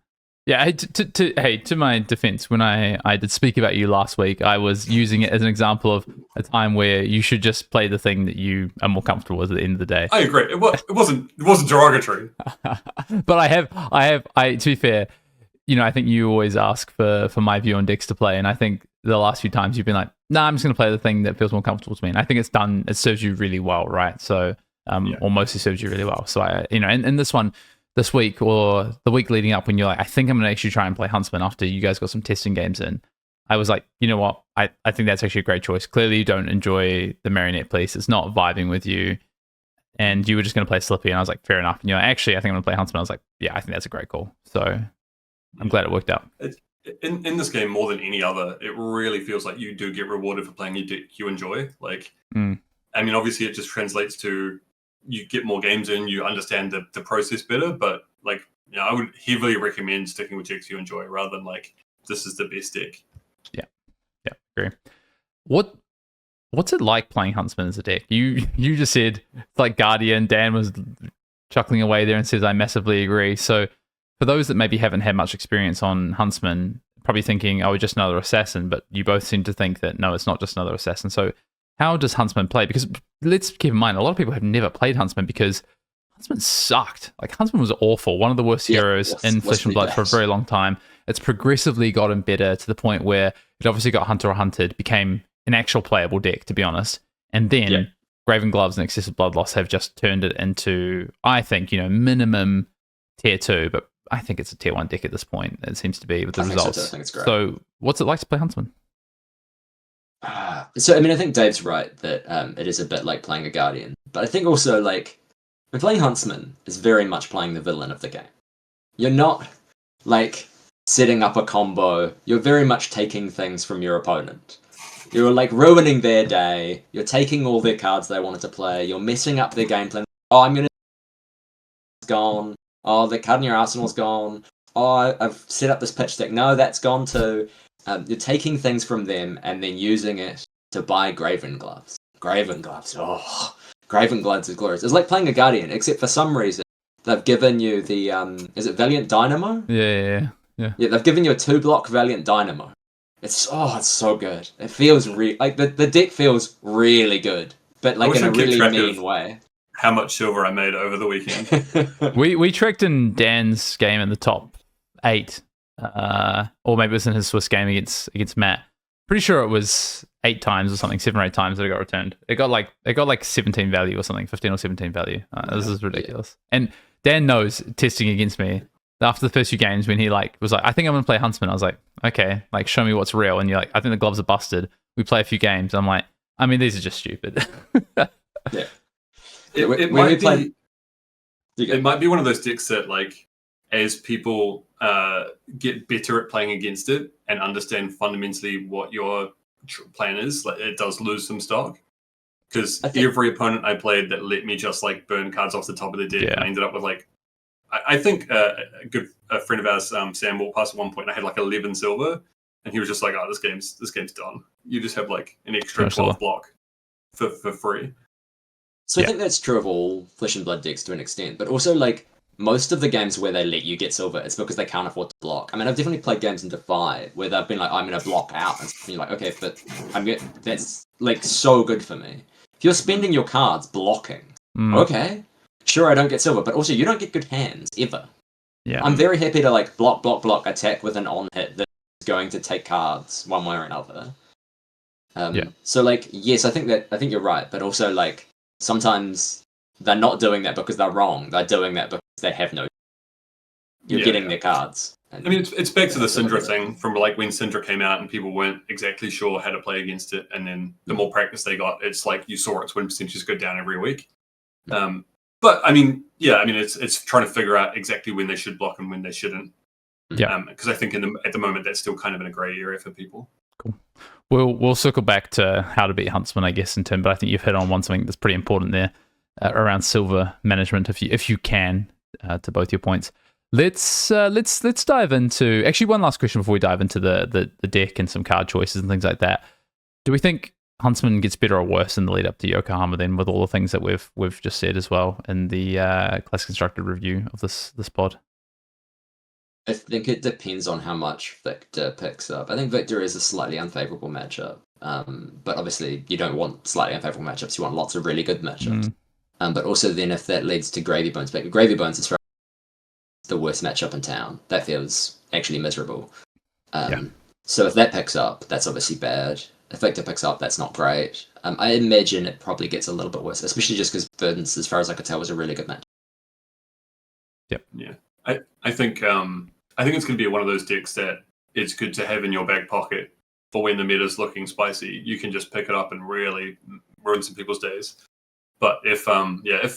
To my defense, when I did speak about you last week, I was using it as an example of a time where you should just play the thing that you are more comfortable with at the end of the day. I agree. It wasn't derogatory. But I have to be fair, I think you always ask for my view on decks to play, and I think the last few times you've been like, nah, I'm just going to play the thing that feels more comfortable to me. And I think it serves you really well, right? So, or mostly serves you really well. So in this one, this week or the week leading up when you're like, I think I'm going to actually try and play Huntsman after you guys got some testing games in, I was like, you know what? I think that's actually a great choice. Clearly, you don't enjoy the Marionette piece. It's not vibing with you. And you were just going to play Slippy. And I was like, fair enough. And you're like, actually, I think I'm going to play Huntsman. I was like, yeah, I think that's a great call. So I'm glad it worked out. In this game, more than any other, it really feels like you do get rewarded for playing a deck you enjoy. Like, I mean, obviously, it just translates to you get more games in, you understand the process better. But, like, you know, I would heavily recommend sticking with decks you enjoy rather than, like, this is the best deck. Yeah, agree. What's it like playing Huntsman as a deck? You just said it's like Guardian. Dan was chuckling away there and says, I massively agree. So for those that maybe haven't had much experience on Huntsman, probably thinking, oh, just another assassin, but you both seem to think that, no, it's not just another assassin. So how does Huntsman play? Because let's keep in mind, a lot of people have never played Huntsman because Huntsman sucked. Like, Huntsman was awful. One of the worst heroes in Flesh and Blood for a very long time. It's progressively gotten better to the point where it obviously got Hunter or Hunted, became an actual playable deck, to be honest. And then Graven Gloves and Excessive Blood Loss have just turned it into, I think, minimum tier 2, but I think it's a tier 1 deck at this point. It seems to be with the results. I think it's great. So what's it like to play Huntsman? So, I mean, I think Dave's right that it is a bit like playing a Guardian. But I think also, like, playing Huntsman is very much playing the villain of the game. You're not, like, setting up a combo. You're very much taking things from your opponent. You're, like, ruining their day. You're taking all their cards they wanted to play. You're messing up their game plan. Oh, I'm going to... gone. Oh, the card in your arsenal's gone. Oh, I've set up this pitch deck. No, that's gone too. You're taking things from them and then using it to buy Graven Gloves. Graven Gloves. Oh, Graven Gloves is glorious. It's like playing a Guardian, except for some reason they've given you the... is it Valiant Dynamo? Yeah, they've given you a 2-block Valiant Dynamo. It's so good. It feels like the deck feels really good, but like in a really mean way. How much silver I made over the weekend. we tracked in Dan's game in the top 8, or maybe it was in his Swiss game against Matt. Pretty sure it was 8 times or something, 7 or 8 times that it got returned. It got like 17 value or something, 15 or 17 value. This is ridiculous. Yeah. And Dan knows, testing against me, after the first few games when he was like, I think I'm going to play Huntsman. I was like, okay, like show me what's real. And you're like, I think the gloves are busted. We play a few games. I'm like, I mean, these are just stupid. Yeah. It might be one of those decks that, like, as people get better at playing against it and understand fundamentally what your plan is, like, it does lose some stock. Because every opponent I played that let me just, like, burn cards off the top of the deck, and I ended up with, like, I think a friend of ours, Sam, walked past at one point and I had like 11 silver, and he was just like, "Oh, this game's done. You just have like an extra 12 block for free." So I think that's true of all Flesh and Blood decks to an extent, but also like most of the games where they let you get silver, it's because they can't afford to block. I mean, I've definitely played games in Defy where they've been like, "I'm going to block out," and you're like, "Okay, but that's like so good for me." If you're spending your cards blocking, okay. Sure, I don't get silver, but also you don't get good hands, ever. Yeah. I'm very happy to like block, attack with an on-hit that's going to take cards one way or another. So like, yes, I think you're right, but also like, sometimes they're not doing that because they're wrong. They're doing that because they have no... You're getting their cards. I mean, it's back to the Syndra thing from like when Syndra came out and people weren't exactly sure how to play against it, and then the more practice they got, it's like you saw its win percentages go down every week. But I mean, it's trying to figure out exactly when they should block and when they shouldn't. Yeah, because I think at the moment that's still kind of in a grey area for people. Cool. We'll circle back to how to beat Huntsman, I guess, in turn. But I think you've hit on something that's pretty important there around silver management, if you can, to both your points. Let's dive into actually one last question before we dive into the deck and some card choices and things like that. Do we think Huntsman gets better or worse in the lead up to Yokohama then, with all the things that we've just said as well in the class constructed review of this pod? I think it depends on how much Victor picks up. I think Victor is a slightly unfavorable matchup, but obviously you don't want slightly unfavorable matchups. You want lots of really good matchups. But also then if that leads to Gravy Bones, but Gravy Bones is the worst matchup in town. That feels actually miserable. So if that picks up, that's obviously bad. If Victor picks up, that's not great. I imagine it probably gets a little bit worse, especially just because Verdance, as far as I could tell, was a really good match. Yeah, I think it's going to be one of those decks that it's good to have in your back pocket for when the meta's looking spicy. You can just pick it up and really ruin some people's days. But if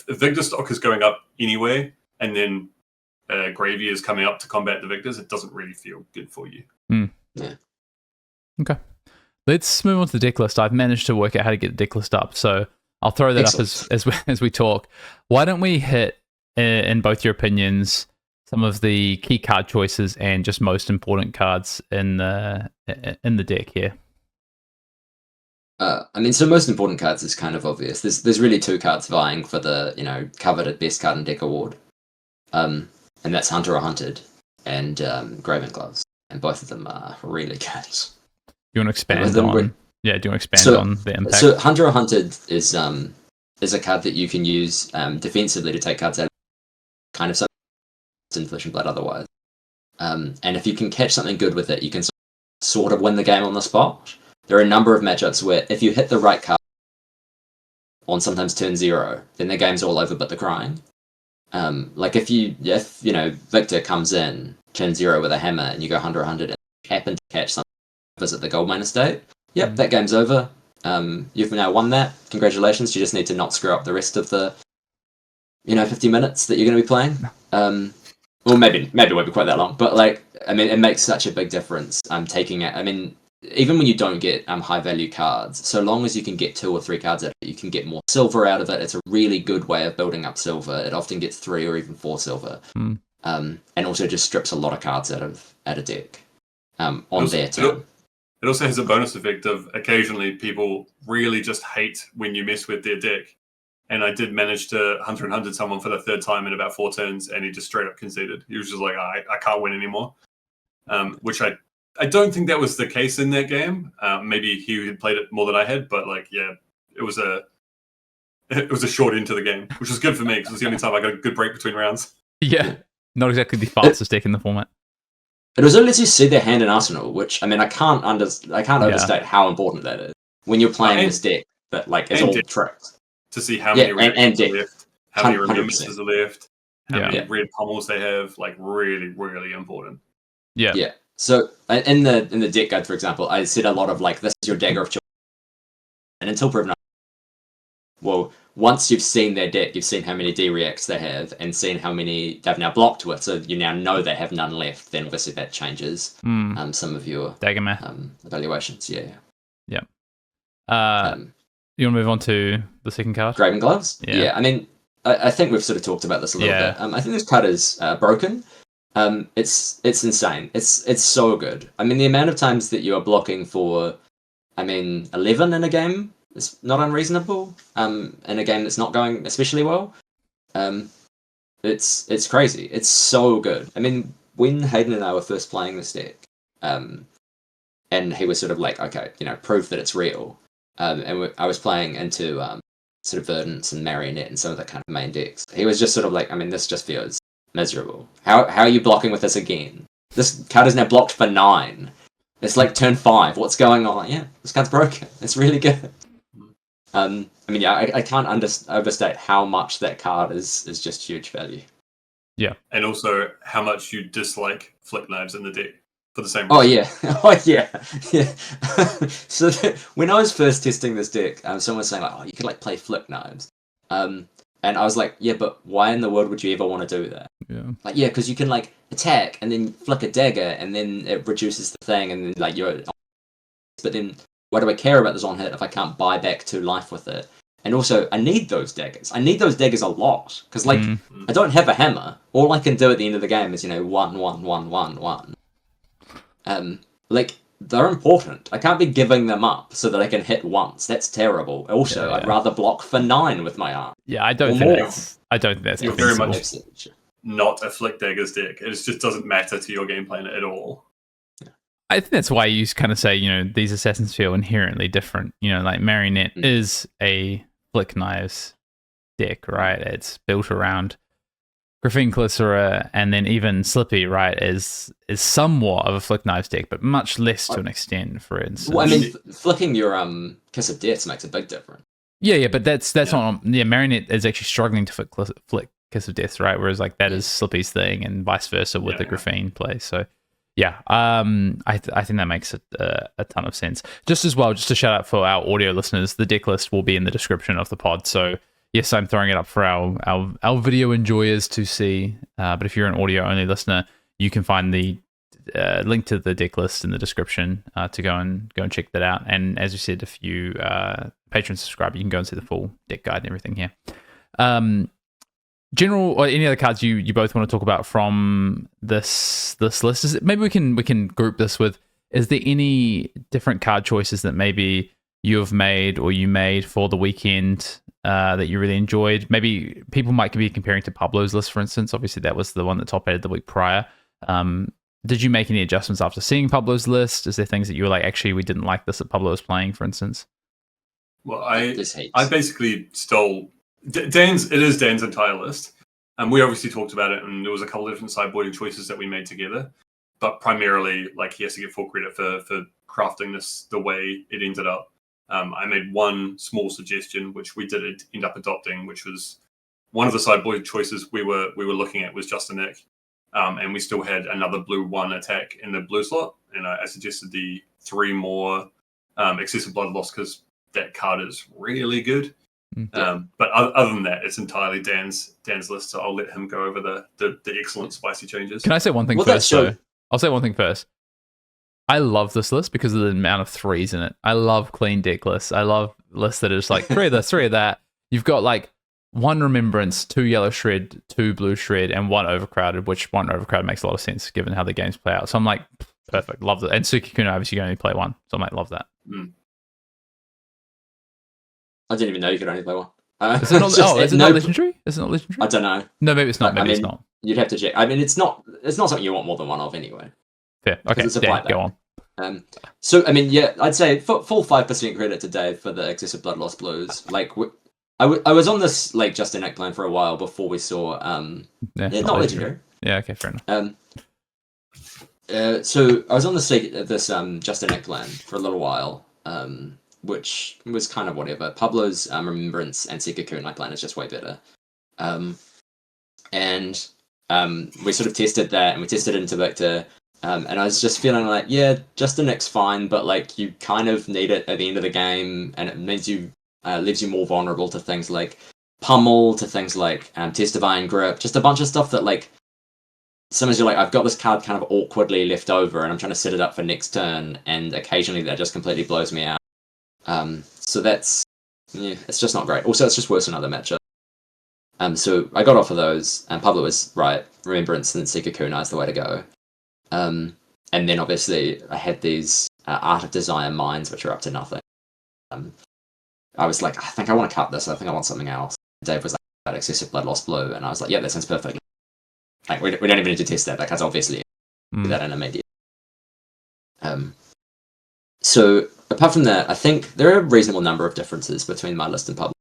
Victor stock is going up anyway, and then Gravy is coming up to combat the Victors, it doesn't really feel good for you. Yeah. Okay. Let's move on to the deck list. I've managed to work out how to get the deck list up, so I'll throw that up as we talk. Why don't we hit, in both your opinions, some of the key card choices and just most important cards in the deck here? So most important cards is kind of obvious. There's really two cards vying for the coveted best card in deck award, and that's Hunter or Hunted and Graven Gloves, and both of them are really good. Do you want to expand on? Do you want to expand on the impact? So Hunter or Hunted is a card that you can use defensively to take cards out of kind of something in Flesh and Blood otherwise. And if you can catch something good with it, you can sort of win the game on the spot. There are a number of matchups where if you hit the right card on sometimes turn 0, then the game's all over but the crying. Like if Victor comes in turn 0 with a hammer and you go Hunter or Hunted and happen to catch something, visit the gold mine estate, that game's over. You've now won that. Congratulations. You just need to not screw up the rest of the 50 minutes that you're going to be playing. Well, maybe it won't be quite that long, but it makes such a big difference. Even when you don't get high value cards, so long as you can get 2 or 3 cards out of it, you can get more silver out of it. It's a really good way of building up silver. It often gets 3 or even 4 silver, and also just strips a lot of cards out of a deck on their turn. It also has a bonus effect of occasionally people really just hate when you mess with their deck. And I did manage to Hunter and Hunted someone for the 3rd time in about 4 turns, and he just straight up conceded. He was just like, I can't win anymore. Which I don't think that was the case in that game. Maybe he had played it more than I had, but it was a short end to the game, which was good for me because it's the only time I got a good break between rounds. Yeah, not exactly the fastest deck in the format. It also lets you see their hand in Arsenal, which I can't overstate how important that is when you're playing this deck that is all tricks. To see how many reactions are left, how many 100%. remembrances are left, how many red pommels they have, really, really important. Yeah. Yeah. So in the deck guide, for example, I said a lot of this is your dagger of choice. And until proven, well, once you've seen their deck, you've seen how many D-reacts they have and seen how many they've now blocked with, so you now know they have none left, then obviously that changes some of your dagger math evaluations. Yeah. You want to move on to the second card? Graven Gloves? Yeah. I think we've sort of talked about this a little bit. I think this card is broken. It's insane. It's so good. The amount of times that you are blocking for, 11 in a game is not unreasonable. In a game that's not going especially well. It's crazy. It's so good. When Hayden and I were first playing this deck, and he was sort of okay, proof that it's real. And I was playing into sort of Verdance and Marionette and some of the kind of main decks. He was just sort of this just feels miserable. How are you blocking with this again? This card is now blocked for 9. It's turn 5. What's going on? This card's broken. It's really good. I can't overstate how much that card is just huge value. Yeah. And also how much you dislike Flick Knives in the deck. For the same reason. Yeah. So when I was first testing this deck, someone was saying you could play Flick Knives, and I was like, but why in the world would you ever want to do that? Yeah. Because you can attack and then flick a dagger and then it reduces the thing and then you're. But then why do I care about this on hit if I can't buy back 2 life with it? And also, I need those daggers. I need those daggers a lot because I don't have a hammer. All I can do at the end of the game is 1, 1, 1, 1, 1. They're important. I can't be giving them up so that I can hit once. That's terrible. Also, I'd rather block for 9 with my arm. Yeah, I don't think that's You're very much not a Flick Daggers deck. It just doesn't matter to your game plan at all. I think that's why you kind of say, these assassins feel inherently different. Marionette is a Flick Knives deck, right? It's built around Graphene Glycera, and then even Slippy, right, is somewhat of a Flick Knives deck, but much less to an extent, for instance. Well, flicking your Kiss of Death makes a big difference. Yeah, but that's on. Yeah, Marionette is actually struggling to flick Kiss of Death, right? Whereas like that is Slippy's thing, and vice versa with the Graphene play. So yeah, I think that makes a ton of sense. Just to shout out for our audio listeners, the deck list will be in the description of the pod. So yes, I'm throwing it up for our video enjoyers to see. But if you're an audio only listener, you can find the link to the deck list in the description to go and check that out. And as you said, if you Patreon subscriber, you can go and see the full deck guide and everything here. General or any other cards you both want to talk about from this list? Maybe we can group this with, is there any different card choices that maybe you have made or you made for the weekend that you really enjoyed? Maybe people might be comparing to Pablo's list, for instance. Obviously, that was the one that top-aided the week prior. Did you make any adjustments after seeing Pablo's list? Is there things that you were like, actually, we didn't like this that Pablo was playing, for instance? Well, I basically stole Dan's. It is Dan's entire list, and we obviously talked about it, and there was a couple of different sideboarding choices that we made together. But primarily, like, he has to get full credit for crafting this the way it ended up. I made one small suggestion, which we did end up adopting, which was one of the sideboard choices we were looking at was Just a Nick, and we still had another blue 1 attack in the blue slot, and I suggested the 3 more excessive blood loss because that card is really good. But other than that, it's entirely Dan's list, so I'll let him go over the excellent spicy changes. Can I say one thing first? I'll say one thing first. I love this list because of the amount of 3s in it. I love clean deck lists. I love lists that are just like 3 of this, 3 of that. You've got like 1 Remembrance, 2 Yellow Shred, 2 Blue Shred, and 1 Overcrowded, which 1 Overcrowded makes a lot of sense given how the games play out. So I'm like, perfect, love it. And Sukikuna, obviously, you can only play 1. So I might love that. I didn't even know you could only play 1. Is it not, is it not legendary? Is it not legendary? I don't know. No, maybe it's not. Maybe it's not. You'd have to check. I mean, it's not something you want more than 1 of anyway. Fair. Okay, go on. So, I mean, yeah, I'd say full 5% credit to Dave for the excessive blood loss blues. Like, I was on this like Just a Nick plan for a while before we saw not legendary. Yeah, okay, fair enough. So I was on this Just a Nick plan for a little while, which was kind of whatever. Pablo's Remembrance and Sekikuna plan is just way better. And we sort of tested that, and we tested it into Victor. And I was just feeling like, yeah, Just a Nick's fine, but like you kind of need it at the end of the game, and it means you leaves you more vulnerable to things like Pummel, to things like Test Divine Grip, just a bunch of stuff that like sometimes you're like, I've got this card kind of awkwardly left over, and I'm trying to set it up for next turn, and occasionally that just completely blows me out. So that's it's just not great. Also, it's just worse than other matchups. So I got off of those, and Pablo was right. Remembrance and Sekikuna is the way to go. And then obviously I had these Art of Desire mines, which are up to nothing. I was like, I think I want to cut this. I think I want something else. Dave was like, that excessive blood loss blue, and I was like, yeah, that sounds perfect. Like we don't even need to test that because obviously do that in immediate. So apart from that, I think there are a reasonable number of differences between my list and Pablo,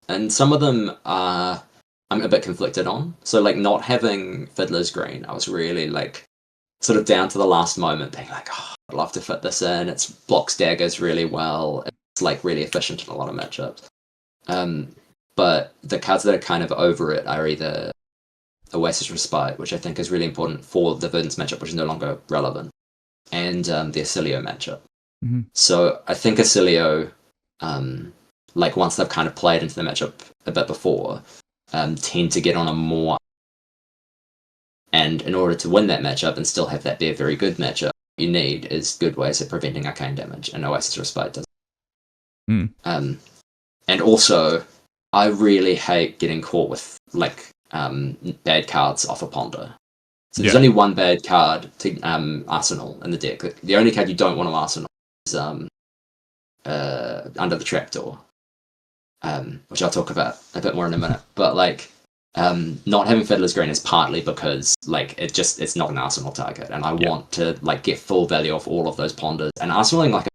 and some of them I'm a bit conflicted on. So like not having Fiddler's Green, I was really like sort of down to the last moment being like, oh, I'd love to fit this in. It blocks daggers really well. It's like really efficient in a lot of matchups. But the cards that are kind of over it are either Oasis Respite, which I think is really important for the Verdance matchup, which is no longer relevant, and the Acilio matchup. So I think Acilio, like once they've kind of played into the matchup a bit before, tend to get on a more. And in order to win that matchup and still have that be a very good matchup, you need is good ways of preventing arcane damage, and Oasis Respite does. And also, I really hate getting caught with like bad cards off a Ponder. So there's only one bad card to Arsenal in the deck. The only card you don't want to Arsenal is Under the Trapdoor, which I'll talk about a bit more in a minute. But like, not having Fiddler's Green is partly because like it's not an Arsenal target, and I want to like get full value off all of those Ponders. And Arsenaling like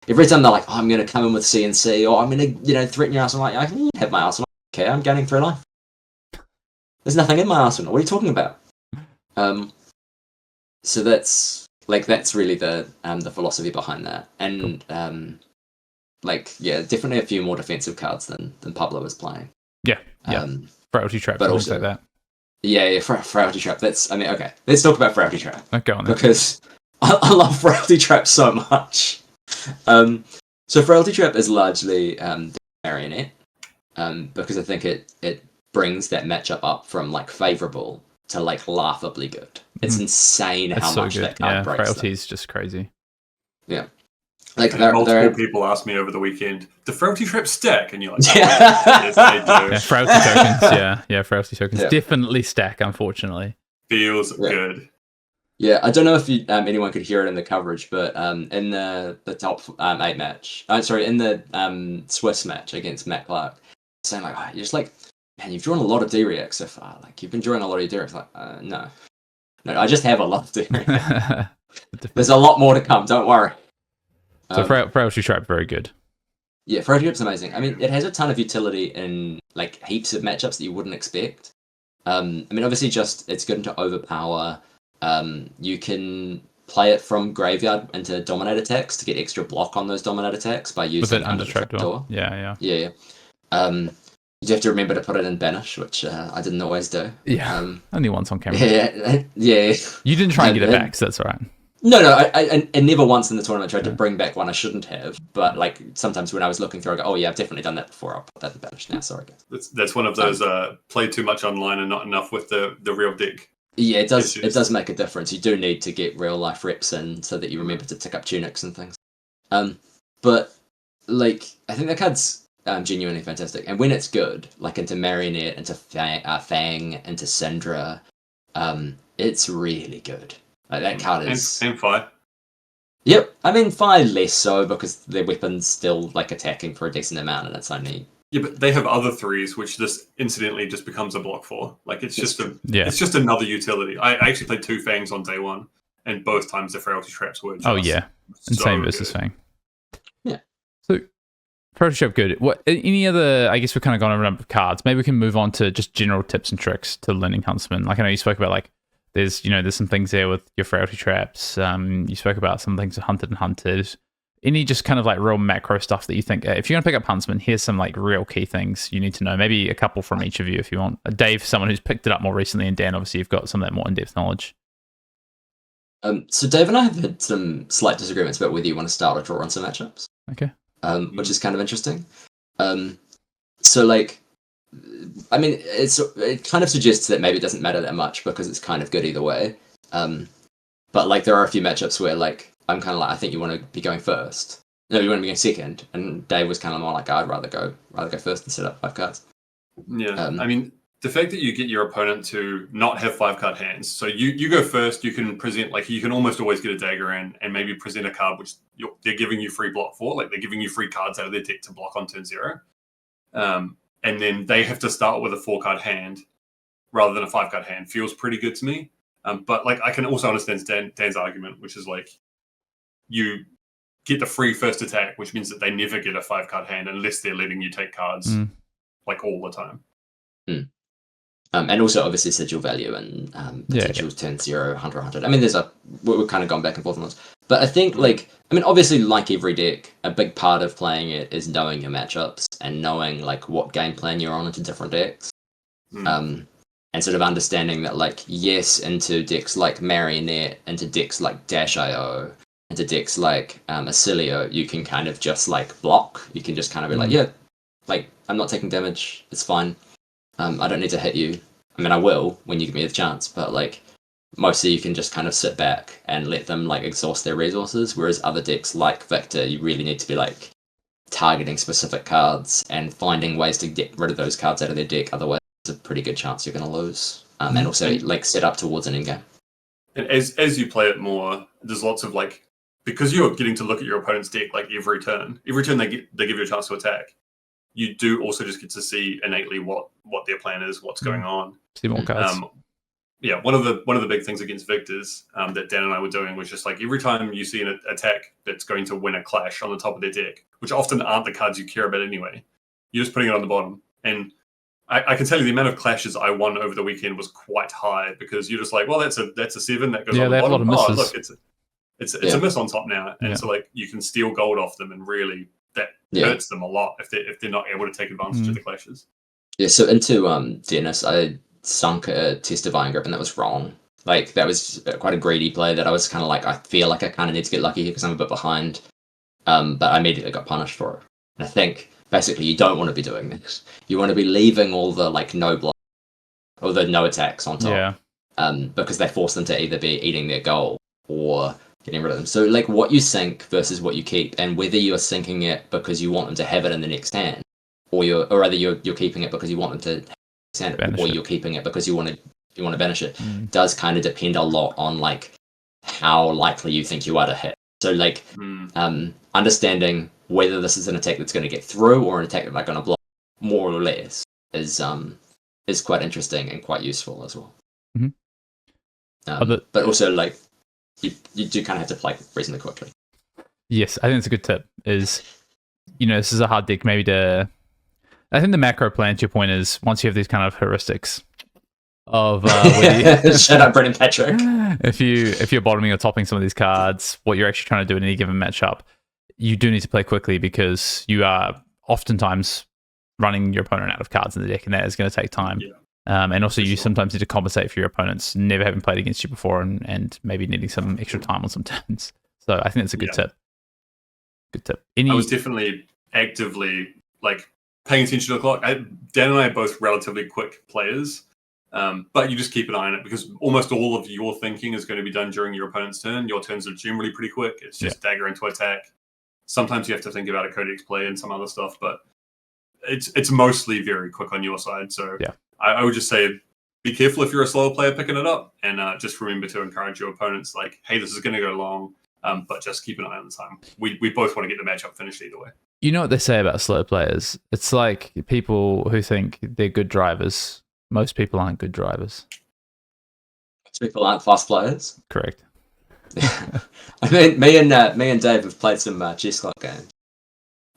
every time they're like, oh, I'm going to come in with CNC, or I'm going to threaten your Arsenal. Like, I can have my Arsenal. Okay, I'm gaining 3 life. There's nothing in my Arsenal. What are you talking about? So that's really the philosophy behind that. And definitely a few more defensive cards than Pablo was playing. Yeah. Frailty Trap, but things also like that. Yeah, Frailty Trap. Okay. Let's talk about Frailty Trap. Okay, on then. Because I love Frailty Trap so much. So Frailty Trap is largely the Marionette, because I think it brings that matchup up from like favourable to like laughably good. It's insane how so much good. that card breaks. Frailty is just crazy. Yeah. Like multiple people asked me over the weekend, "The Frailty Trap stack?" And you're like, yes, they do. Yeah, Frailty tokens. Yeah, Frailty tokens Yeah. definitely stack. Unfortunately, Feels good. Yeah, I don't know if anyone could hear it in the coverage, but in the top 8 match, in the Swiss match against Matt Clark, saying like, you're just like, man, you've drawn a lot of D-Reacts so far. Like, you've been drawing a lot of D-Reacts. Like, no, I just have a lot of D-Reacts. There's a lot more to come. Don't worry. So Frailty Trap, very good. Yeah, Frailty Trap's amazing. I mean, it has a ton of utility in like heaps of matchups that you wouldn't expect. I mean, obviously, it's good to overpower. You can play it from graveyard into dominate attacks to get extra block on those dominate attacks by using under the trapdoor. Yeah. You have to remember to put it in banish, which I didn't always do. Yeah, only once on camera. Yeah. You didn't try and get it back, so that's all right. No, I never once in the tournament tried to bring back one I shouldn't have. But like sometimes when I was looking through, I go, "Oh yeah, I've definitely done that before. I'll put that in banish now." Sorry, guys. That's one of those play too much online and not enough with the real deck. Yeah, it does. issues. It does make a difference. You do need to get real life reps in so that you remember to tick up tunics and things. But like I think that card's genuinely fantastic, and when it's good, like into Marionette, into Fang, into Syndra, it's really good. Like that card is and Fi. Yep, I mean Fi less so because their weapon's still like attacking for a decent amount, and it's only. Yeah, but they have other threes, which this incidentally just becomes a block for. Like it's just another utility. I actually played 2 Fangs on day 1, and both times the Frailty Traps were just insane versus good. Fang. Yeah. So Frailty Trap, good. What any other? I guess we've kind of gone over a number of cards. Maybe we can move on to just general tips and tricks to learning Huntsman. Like I know you spoke about like. There's some things there with your Frailty Traps. You spoke about some things hunted and hunted. Any just kind of like real macro stuff that you think, if you're going to pick up Huntsman, here's some like real key things you need to know. Maybe a couple from each of you if you want. Dave, someone who's picked it up more recently, and Dan, obviously you've got some of that more in-depth knowledge. So Dave and I have had some slight disagreements about whether you want to start or draw on some matchups. Okay. Which is kind of interesting. So like, I mean, it kind of suggests that maybe it doesn't matter that much because it's kind of good either way. But like, there are a few matchups where like I'm kind of like, I think you want to be going first. No, you want to be going second. And Dave was kind of more like, I'd rather go first and set up 5 cards. Yeah, I mean, the fact that you get your opponent to not have 5-card hands, so you go first, you can present like you can almost always get a dagger in and maybe present a card which they're giving you free block for, like they're giving you free cards out of their deck to block on turn 0. And then they have to start with a 4-card hand rather than a 5-card hand. Feels pretty good to me. But like I can also understand Dan's argument, which is like you get the free first attack, which means that they never get a 5-card hand unless they're letting you take cards like all the time. And also obviously sigil value and potential turn 0, Hunter. I mean, we've kind of gone back and forth on this. But I think obviously like every deck, a big part of playing it is knowing your matchups and knowing like what game plan you're on into different decks. And sort of understanding that like, yes, into decks like Marionette, into decks like Dash.io, into decks like Acilio, you can kind of just like block. You can just kind of be like, yeah, like I'm not taking damage. It's fine. I don't need to hit you. I mean, I will when you give me the chance, but like mostly you can just kind of sit back and let them like exhaust their resources. Whereas other decks like Victor, you really need to be like targeting specific cards and finding ways to get rid of those cards out of their deck. Otherwise, there's a pretty good chance you're going to lose. And also like set up towards an endgame. And as you play it more, there's lots of like, because you're getting to look at your opponent's deck like every turn they give you a chance to attack. You do also just get to see innately what their plan is, what's going on. See more cards. One of the big things against Victors that Dan and I were doing was just like every time you see an attack that's going to win a clash on the top of their deck, which often aren't the cards you care about anyway, you're just putting it on the bottom. And I can tell you the amount of clashes I won over the weekend was quite high because you're just like, well, that's a 7 that goes on the bottom. Oh, look, it's a miss on top now, and so like you can steal gold off them, and really that hurts them a lot if they're not able to take advantage of the clashes. Yeah, so into Dennis, I sunk a Test Divine Grip, and that was wrong. Like, that was quite a greedy play that I was kind of like, I feel like I kind of need to get lucky here because I'm a bit behind. But I immediately got punished for it. And I think, basically, you don't want to be doing this. You want to be leaving all the, like, no block, or the no attacks on top. Because they force them to either be eating their goal or getting rid of them. So, like, what you sink versus what you keep, and whether you're sinking it because you want them to have it in the next hand, or rather you're keeping it because you want them to send it, or you're keeping it because you want to banish it, does kind of depend a lot on like how likely you think you are to hit. So like understanding whether this is an attack that's going to get through or an attack that they're going to block more or less is quite interesting and quite useful as well. But also like you do kind of have to play reasonably quickly. Yes, I think it's a good tip. Is this is a hard deck maybe to. I think the macro plan, to your point, is once you have these kind of heuristics of shut up, Brendan Patrick. If you're bottoming or topping some of these cards, what you're actually trying to do in any given matchup, you do need to play quickly because you are oftentimes running your opponent out of cards in the deck, and that is going to take time. And also, you sometimes need to compensate for your opponents never having played against you before, and maybe needing some extra time on some turns. So I think that's a good tip. Good tip. I was definitely actively like paying attention to the clock. Dan and I are both relatively quick players, but you just keep an eye on it because almost all of your thinking is going to be done during your opponent's turn. Your turns are generally pretty quick. It's just dagger into attack. Sometimes you have to think about a codex play and some other stuff, but it's mostly very quick on your side. So I would just say be careful if you're a slower player picking it up, and just remember to encourage your opponents like, hey, this is going to go long, but just keep an eye on the time. We both want to get the matchup finished either way. You know what they say about slow players? It's like people who think they're good drivers. Most people aren't good drivers. Most people aren't fast players? Correct. I mean, me and Dave have played some chess clock games.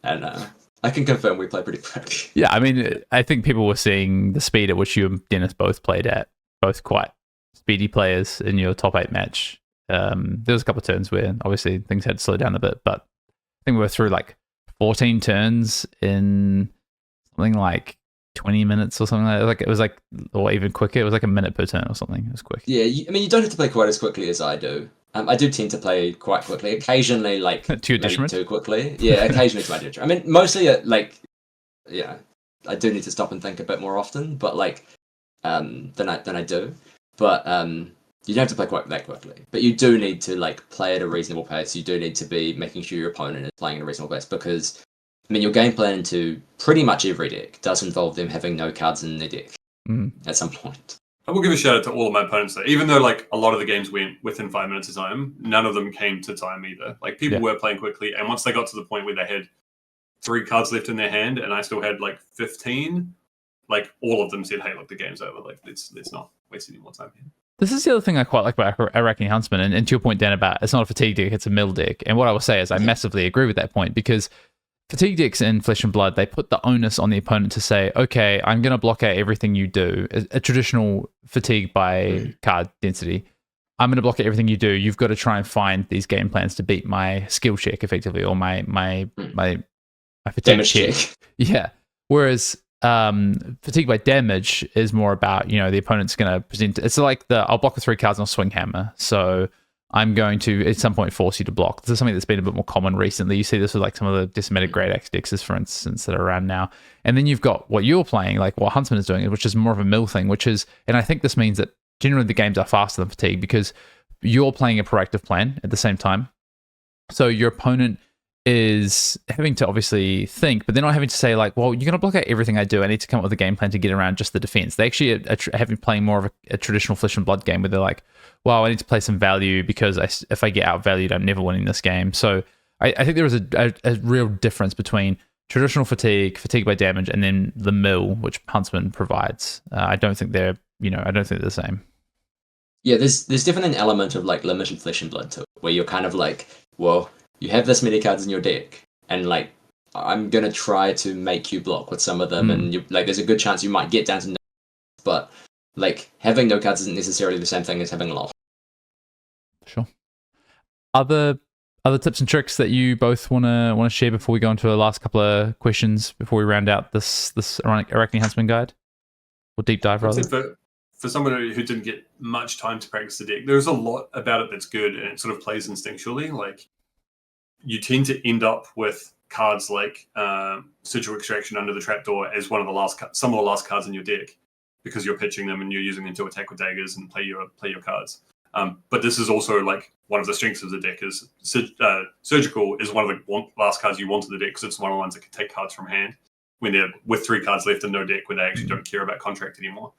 And I can confirm we play pretty quick. Yeah, I mean, I think people were seeing the speed at which you and Dennis both played at. Both quite speedy players in your top 8 match. There was a couple of turns where obviously things had to slow down a bit, but I think we were through like 14 turns in something like 20 minutes or something like that. It was like, or even quicker. It was like a minute per turn or something. It was quick. Yeah, I mean, you don't have to play quite as quickly as I do. I do tend to play quite quickly. Occasionally, like to your detriment. Too quickly. Yeah, occasionally to my detriment. I mean, mostly I do need to stop and think a bit more often, but like than I do. But you don't have to play quite that quickly, but you do need to like play at a reasonable pace. You do need to be making sure your opponent is playing at a reasonable pace because, I mean, your game plan into pretty much every deck does involve them having no cards in their deck at some point. I will give a shout out to all of my opponents there. Even though like a lot of the games went within 5 minutes of time, none of them came to time either. Like people were playing quickly, and once they got to the point where they had 3 cards left in their hand, and I still had like 15, like all of them said, "Hey, look, the game's over. Like let's not waste any more time here." This is the other thing I quite like about Arakni Huntsman, and to your point, Dan, about it's not a fatigue deck, it's a mill deck. And what I will say is I massively agree with that point because fatigue decks in Flesh and Blood, they put the onus on the opponent to say, okay, I'm going to block out everything you do. A traditional fatigue by card density. I'm going to block out everything you do. You've got to try and find these game plans to beat my skill check effectively, or my fatigue damage check. Yeah. Whereas fatigue by damage is more about, the opponent's going to present. It's like I'll block with 3 cards and I'll swing hammer. So I'm going to at some point force you to block. This is something that's been a bit more common recently. You see this with like some of the decimated Great Axe decks, for instance, that are around now. And then you've got what you're playing, like what Huntsman is doing, which is more of a mill thing, and I think this means that generally the games are faster than fatigue because you're playing a proactive plan at the same time. So your opponent is having to obviously think, but they're not having to say like, well, you're going to block out everything I do. I need to come up with a game plan to get around just the defense. They actually are having playing more of a traditional Flesh and Blood game where they're like, well, I need to play some value because if I get outvalued, I'm never winning this game. So I think there is a real difference between traditional fatigue by damage, and then the mill, which Huntsman provides. I don't think they're the same. Yeah, there's definitely an element of like limited Flesh and Blood to it, where you're kind of like, well, you have this many cards in your deck, and like I'm gonna try to make you block with some of them, and you like there's a good chance you might get down to no, but like having no cards isn't necessarily the same thing as having a lot. Sure. Other Other tips and tricks that you both want to share before we go into the last couple of questions before we round out this Arakni Huntsman guide or deep dive rather? For somebody who didn't get much time to practice the deck, there's a lot about it that's good, and it sort of plays instinctually. Like you tend to end up with cards like Surgical Extraction Under the Trapdoor as one of some of the last cards in your deck because you're pitching them and you're using them to attack with daggers and play your cards. But this is also like one of the strengths of the deck is Surgical is one of the last cards you want in the deck because it's one of the ones that can take cards from hand when they're with 3 cards left and no deck when they actually don't care about contract anymore.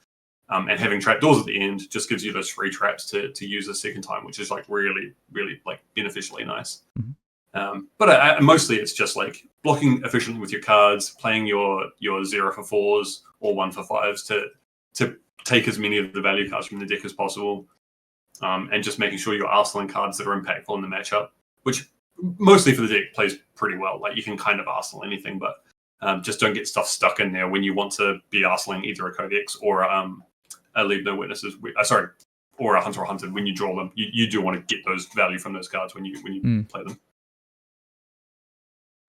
And having trapdoors at the end just gives you those free traps to use a second time, which is like really, really like beneficially nice. Mm-hmm. But mostly it's just like blocking efficiently with your cards, playing your 0 for 4s or 1 for 5s to take as many of the value cards from the deck as possible. And just making sure you're arsenaling cards that are impactful in the matchup, which mostly for the deck plays pretty well. Like you can kind of arsenal anything, but just don't get stuff stuck in there when you want to be arsenaling either a Codex or a Leave No Witnesses. Or a Hunter or Hunted. When you draw them, you do want to get those value from those cards when you play them.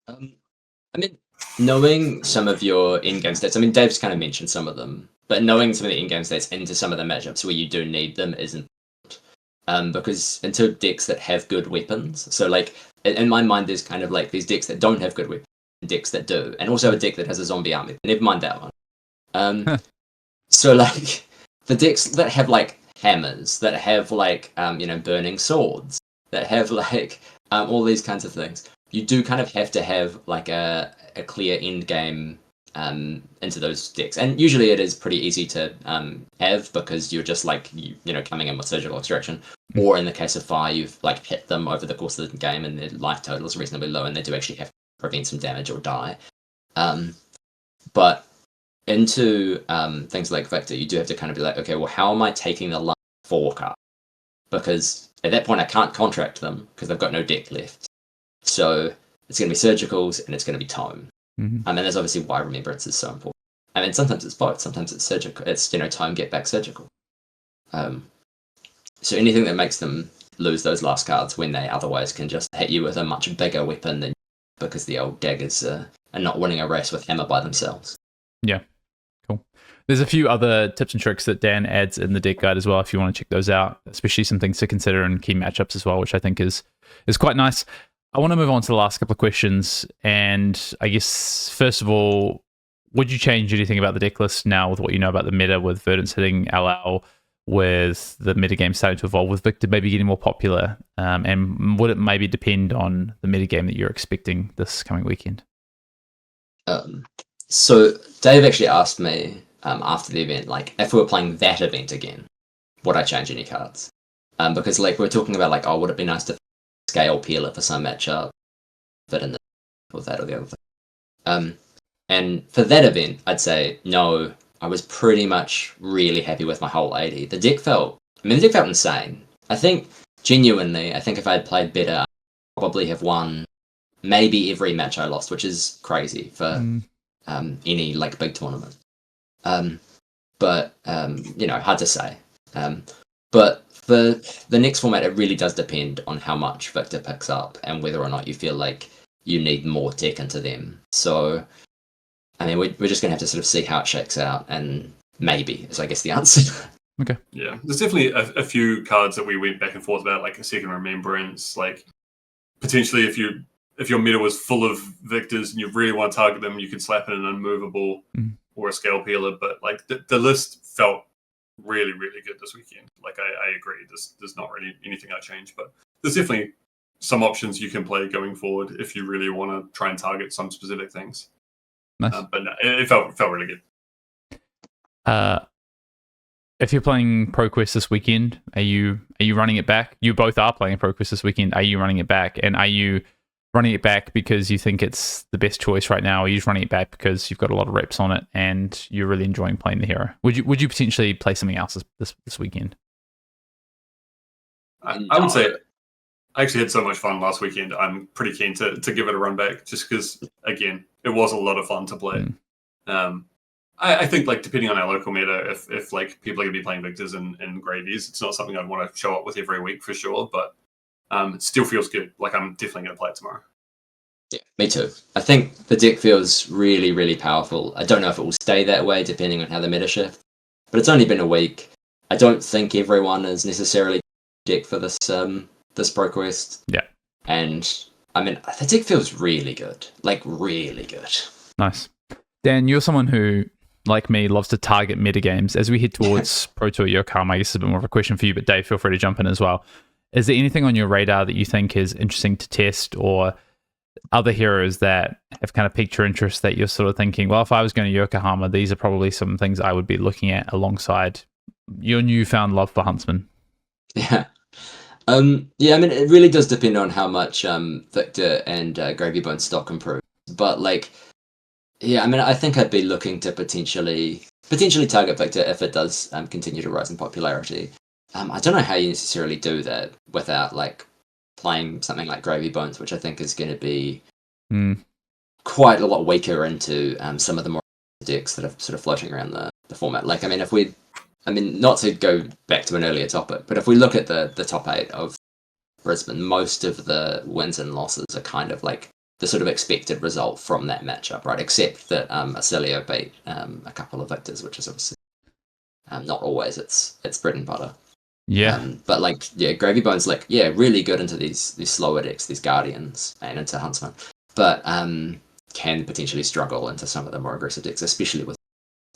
I mean, knowing some of your in-game stats. I mean, Dave's kind of mentioned some of them, but knowing some of the in-game stats into some of the matchups where you do need them isn't. Because into decks that have good weapons, so like in my mind, there's kind of like these decks that don't have good weapons, and decks that do, and also a deck that has a zombie army. Never mind that one. So like the decks that have like hammers, that have like burning swords, that have like all these kinds of things, you do kind of have to have like a clear end game into those decks, and usually it is pretty easy to have because you're just like coming in with Surgical Extraction, or in the case of fire, you've like hit them over the course of the game and their life total is reasonably low and they do actually have to prevent some damage or die. But into things like Victor, you do have to kind of be like, okay, well, how am I taking the last 4 cards? Because at that point I can't contract them because I've got no deck left. So it's going to be Surgicals and it's going to be Tome. Mm-hmm. And that's obviously why Remembrance is so important. I mean, sometimes it's both. Sometimes it's Surgical. It's Tome, get back Surgical. So anything that makes them lose those last cards when they otherwise can just hit you with a much bigger weapon than because the old daggers are not winning a race with hammer by themselves. Yeah, cool. There's a few other tips and tricks that Dan adds in the deck guide as well if you want to check those out, especially some things to consider in key matchups as well, which I think is quite nice. I want to move on to the last couple of questions, and I guess first of all, would you change anything about the deck list now with what you know about the meta, with Verdance hitting LL, with the metagame starting to evolve, with Victor maybe getting more popular, and would it maybe depend on the metagame that you're expecting this coming weekend? So Dave actually asked me after the event, like, if we were playing that event again, would I change any cards? Because like we were talking about, like, would it be nice to scale peel it for some matchup, fit in the or that or the other thing. And for that event, I'd say no. I was pretty much really happy with my whole 80. The deck felt insane. I think genuinely, if I had played better, I'd probably have won maybe every match I lost, which is crazy for any like big tournament. But hard to say. But for the next format, it really does depend on how much Victor picks up and whether or not you feel like you need more tech into them. So, I mean, we're just going to have to sort of see how it shakes out, and maybe is, I guess, the answer. Okay. Yeah, there's definitely a few cards that we went back and forth about, like a Second Remembrance. Like, potentially, if your meta was full of Victors and you really want to target them, you could slap in an Unmovable or a Scale Peeler. But, like, the list felt really, really good this weekend. Like, I agree. There's not really anything I changed, but there's definitely some options you can play going forward if you really want to try and target some specific things. Nice. But no, it felt really good. If you're playing ProQuest this weekend, are you running it back? You both are playing ProQuest this weekend. Are you running it back? And are you running it back because you think it's the best choice right now? Or are you just running it back because you've got a lot of reps on it and you're really enjoying playing the hero? Would you potentially play something else this weekend? I would say I actually had so much fun last weekend. I'm pretty keen to give it a run back, just because, again, it was a lot of fun to play. I think, like, depending on our local meta, if like people are going to be playing Victors and Gravies, it's not something I'd want to show up with every week for sure. But It still feels good. Like I'm definitely going to play it tomorrow. Yeah, me too. I think the deck feels really, really powerful. I don't know if it will stay that way depending on how the meta shift, but it's only been a week. I don't think everyone is necessarily deck for this ProQuest. Yeah. And I mean, the deck feels really good, like really good. Nice. Dan, you're someone who, like me, loves to target metagames. As we head towards Pro Tour Yokohama, I guess it's a bit more of a question for you, but Dave, feel free to jump in as well. Is there anything on your radar that you think is interesting to test, or other heroes that have kind of piqued your interest that you're sort of thinking, well, if I was going to Yokohama, these are probably some things I would be looking at alongside your newfound love for Huntsman? Yeah. Yeah, I mean, it really does depend on how much Victor and Gravy Bone stock improve. But like, yeah, I mean, I think I'd be looking to potentially target Victor if it does continue to rise in popularity. I don't know how you necessarily do that without like playing something like Gravy Bones, which I think is going to be quite a lot weaker into some of the more decks that are sort of floating around the format. Like, I mean, not to go back to an earlier topic, but if we look at the top 8 of Brisbane, most of the wins and losses are kind of like the sort of expected result from that matchup, right? Except that Acilio beat a couple of Victors, which is obviously not always its bread and butter. Yeah. But like, yeah, Gravy Bones, like, yeah, really good into these slower decks, these Guardians, and into Huntsman, but can potentially struggle into some of the more aggressive decks, especially with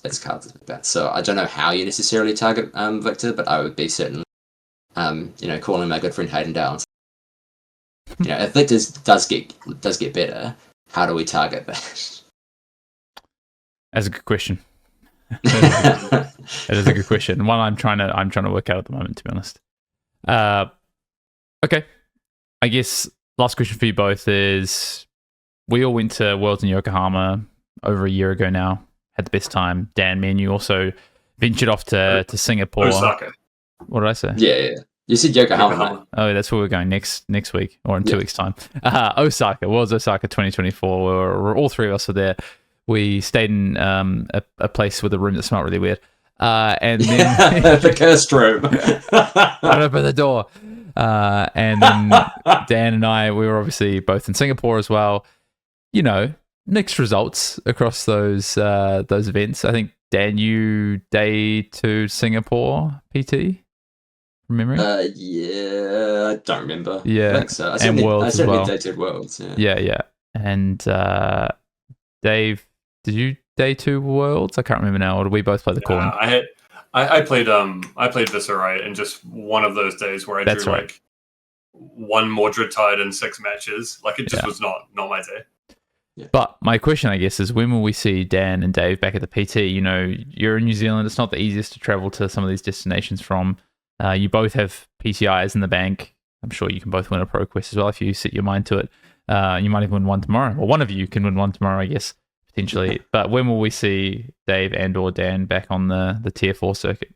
its cards like that. So I don't know how you necessarily target Victor, but I would be certainly, calling my good friend Hayden down. If Victor does get better, how do we target that? That's a good question. That is a good question. One I'm trying to work out at the moment, to be honest. Okay. I guess last question for you both is, we all went to Worlds in Yokohama over a year ago now. Had the best time. Dan, me and you also ventured off to Singapore. Osaka. What did I say? Yeah. You said Yokohama. Oh, that's where we're going next week, or in 2 weeks' time. Osaka, Worlds Osaka 2024. We're all three of us were there. We stayed in a place with a room that smelled really weird. And then the cursed room. Don't open the door. And then Dan and I, we were obviously both in Singapore as well. Mixed results across those events. I think, Dan, you day 2 Singapore PT from memory? Yeah, I don't remember. Yeah, I think so. I and Worlds as well. Day 2 Worlds. Yeah. And Dave, did you day 2 Worlds? I can't remember now. Or did we both play the calling? I played Viscerai in just one of those days where I drew like one Mordred Tide in 6 matches. Like, it just was not my day. Yeah. But my question, I guess, is when will we see Dan and Dave back at the PT? You're in New Zealand. It's not the easiest to travel to some of these destinations from. You both have PTIs in the bank. I'm sure you can both win a ProQuest as well if you set your mind to it. You might even win one tomorrow. Or one of you can win one tomorrow, I guess, potentially. But when will we see Dave and or Dan back on the Tier 4 circuit?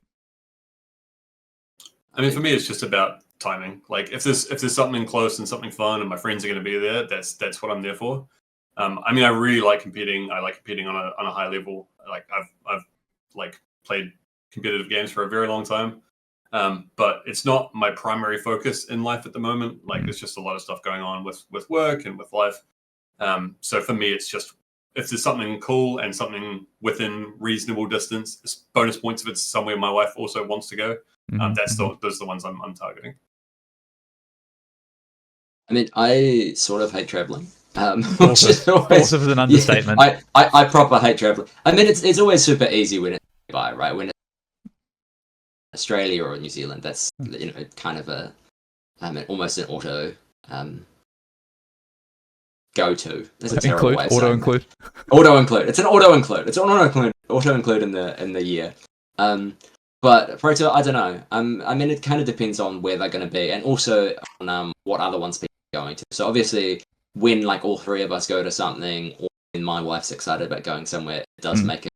I mean, for me, it's just about timing. Like, if there's something close and something fun and my friends are going to be there, that's what I'm there for. I mean, I really like competing. I like competing on a high level. Like, I've like played competitive games for a very long time, but it's not my primary focus in life at the moment. Like, there's just a lot of stuff going on with work and with life. So for me, it's just, if there's something cool and something within reasonable distance, bonus points if it's somewhere my wife also wants to go. Those are the ones I'm targeting. I mean, I sort of hate traveling. Which is always an understatement. Yeah, I proper hate traveling. I mean, it's always super easy when it's nearby, right? When it's Australia or New Zealand, that's kind of almost an auto go to. That's a terrible way of saying include. Auto include. It's an auto include. It's an auto include in the year. But Pro Tour, I don't know. I mean, it kind of depends on where they're going to be, and also on what other ones people are going to. So obviously, when like all three of us go to something, or when my wife's excited about going somewhere, it does make it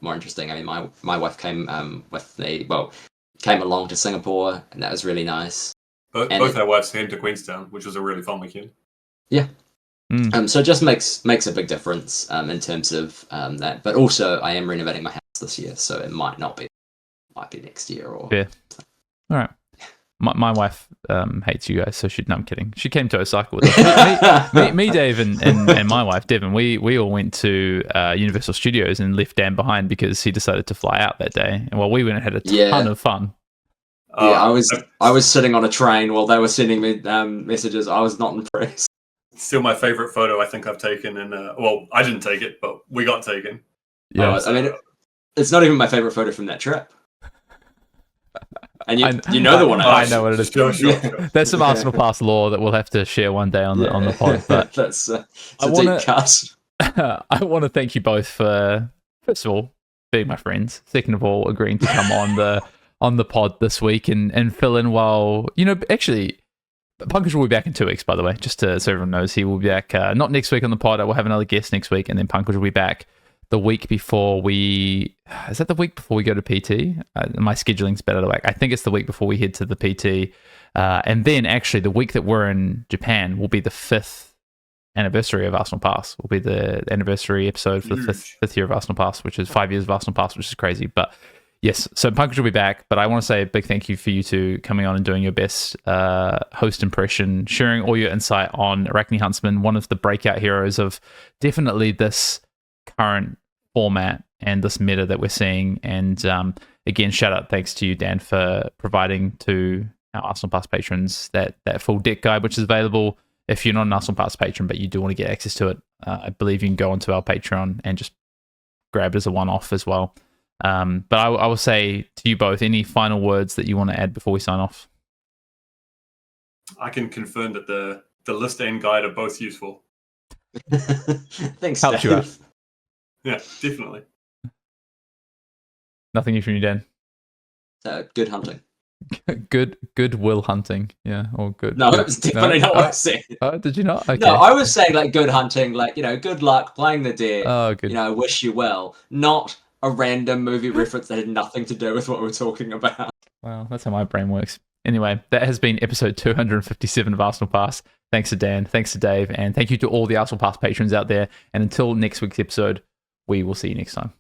more interesting. I mean, my wife came with me. Well, came along to Singapore, and that was really nice. Both our wives came to Queenstown, which was a really fun weekend. Yeah. So it just makes a big difference in terms of that. But also, I am renovating my house this year, so it might be next year or. Yeah. All right. My wife hates you guys, so no, I'm kidding. She came to Osaka with us. me, Dave, and my wife, Devon, we all went to Universal Studios and left Dan behind because he decided to fly out that day. And while we went and had a ton of fun. Yeah, I was sitting on a train while they were sending me messages. I was not impressed. Still my favorite photo I think I've taken. And well, I didn't take it, but we got taken. Yeah, I mean, it's not even my favorite photo from that trip. And you know the one I know what it is. Sure. There's some Arsenal Pass lore that we'll have to share one day on the pod. But that's a deep cut. I want to thank you both for, first of all, being my friends. Second of all, agreeing to come on the pod this week and fill in while, actually, Pankaj will be back in 2 weeks, by the way, just so everyone knows. He will be back, not next week on the pod. I will have another guest next week, and then Pankaj will be back the week before is that the week before we go to PT? My scheduling's better. Like, I think it's the week before we head to the PT. And then actually the week that we're in Japan will be the 5th anniversary of Arsenal Pass. Will be the anniversary episode for the fifth year of Arsenal Pass, which is 5 years of Arsenal Pass, which is crazy. But yes, so Pankaj will be back, but I want to say a big thank you for you two coming on and doing your best host impression, sharing all your insight on Arakni Huntsman, one of the breakout heroes of definitely this current format and this meta that we're seeing. And again, shout out thanks to you, Dan, for providing to our Arsenal Pass patrons that full deck guide, which is available if you're not an Arsenal Pass patron, but you do want to get access to it. I believe you can go onto our Patreon and just grab it as a one-off as well. But I will say to you both, any final words that you want to add before we sign off? I can confirm that the list and guide are both useful. Thanks, Helps you out. Yeah, definitely. Nothing new from you, Dan? Good hunting. Good will hunting. Yeah, or good. No, it's definitely not what I said. Oh, did you not? Okay. No, I was saying like good hunting, like, good luck playing the deer. Oh, good. Wish you well. Not a random movie reference that had nothing to do with what we're talking about. Well, that's how my brain works. Anyway, that has been episode 257 of Arsenal Pass. Thanks to Dan, thanks to Dave, and thank you to all the Arsenal Pass patrons out there. And until next week's episode, we will see you next time.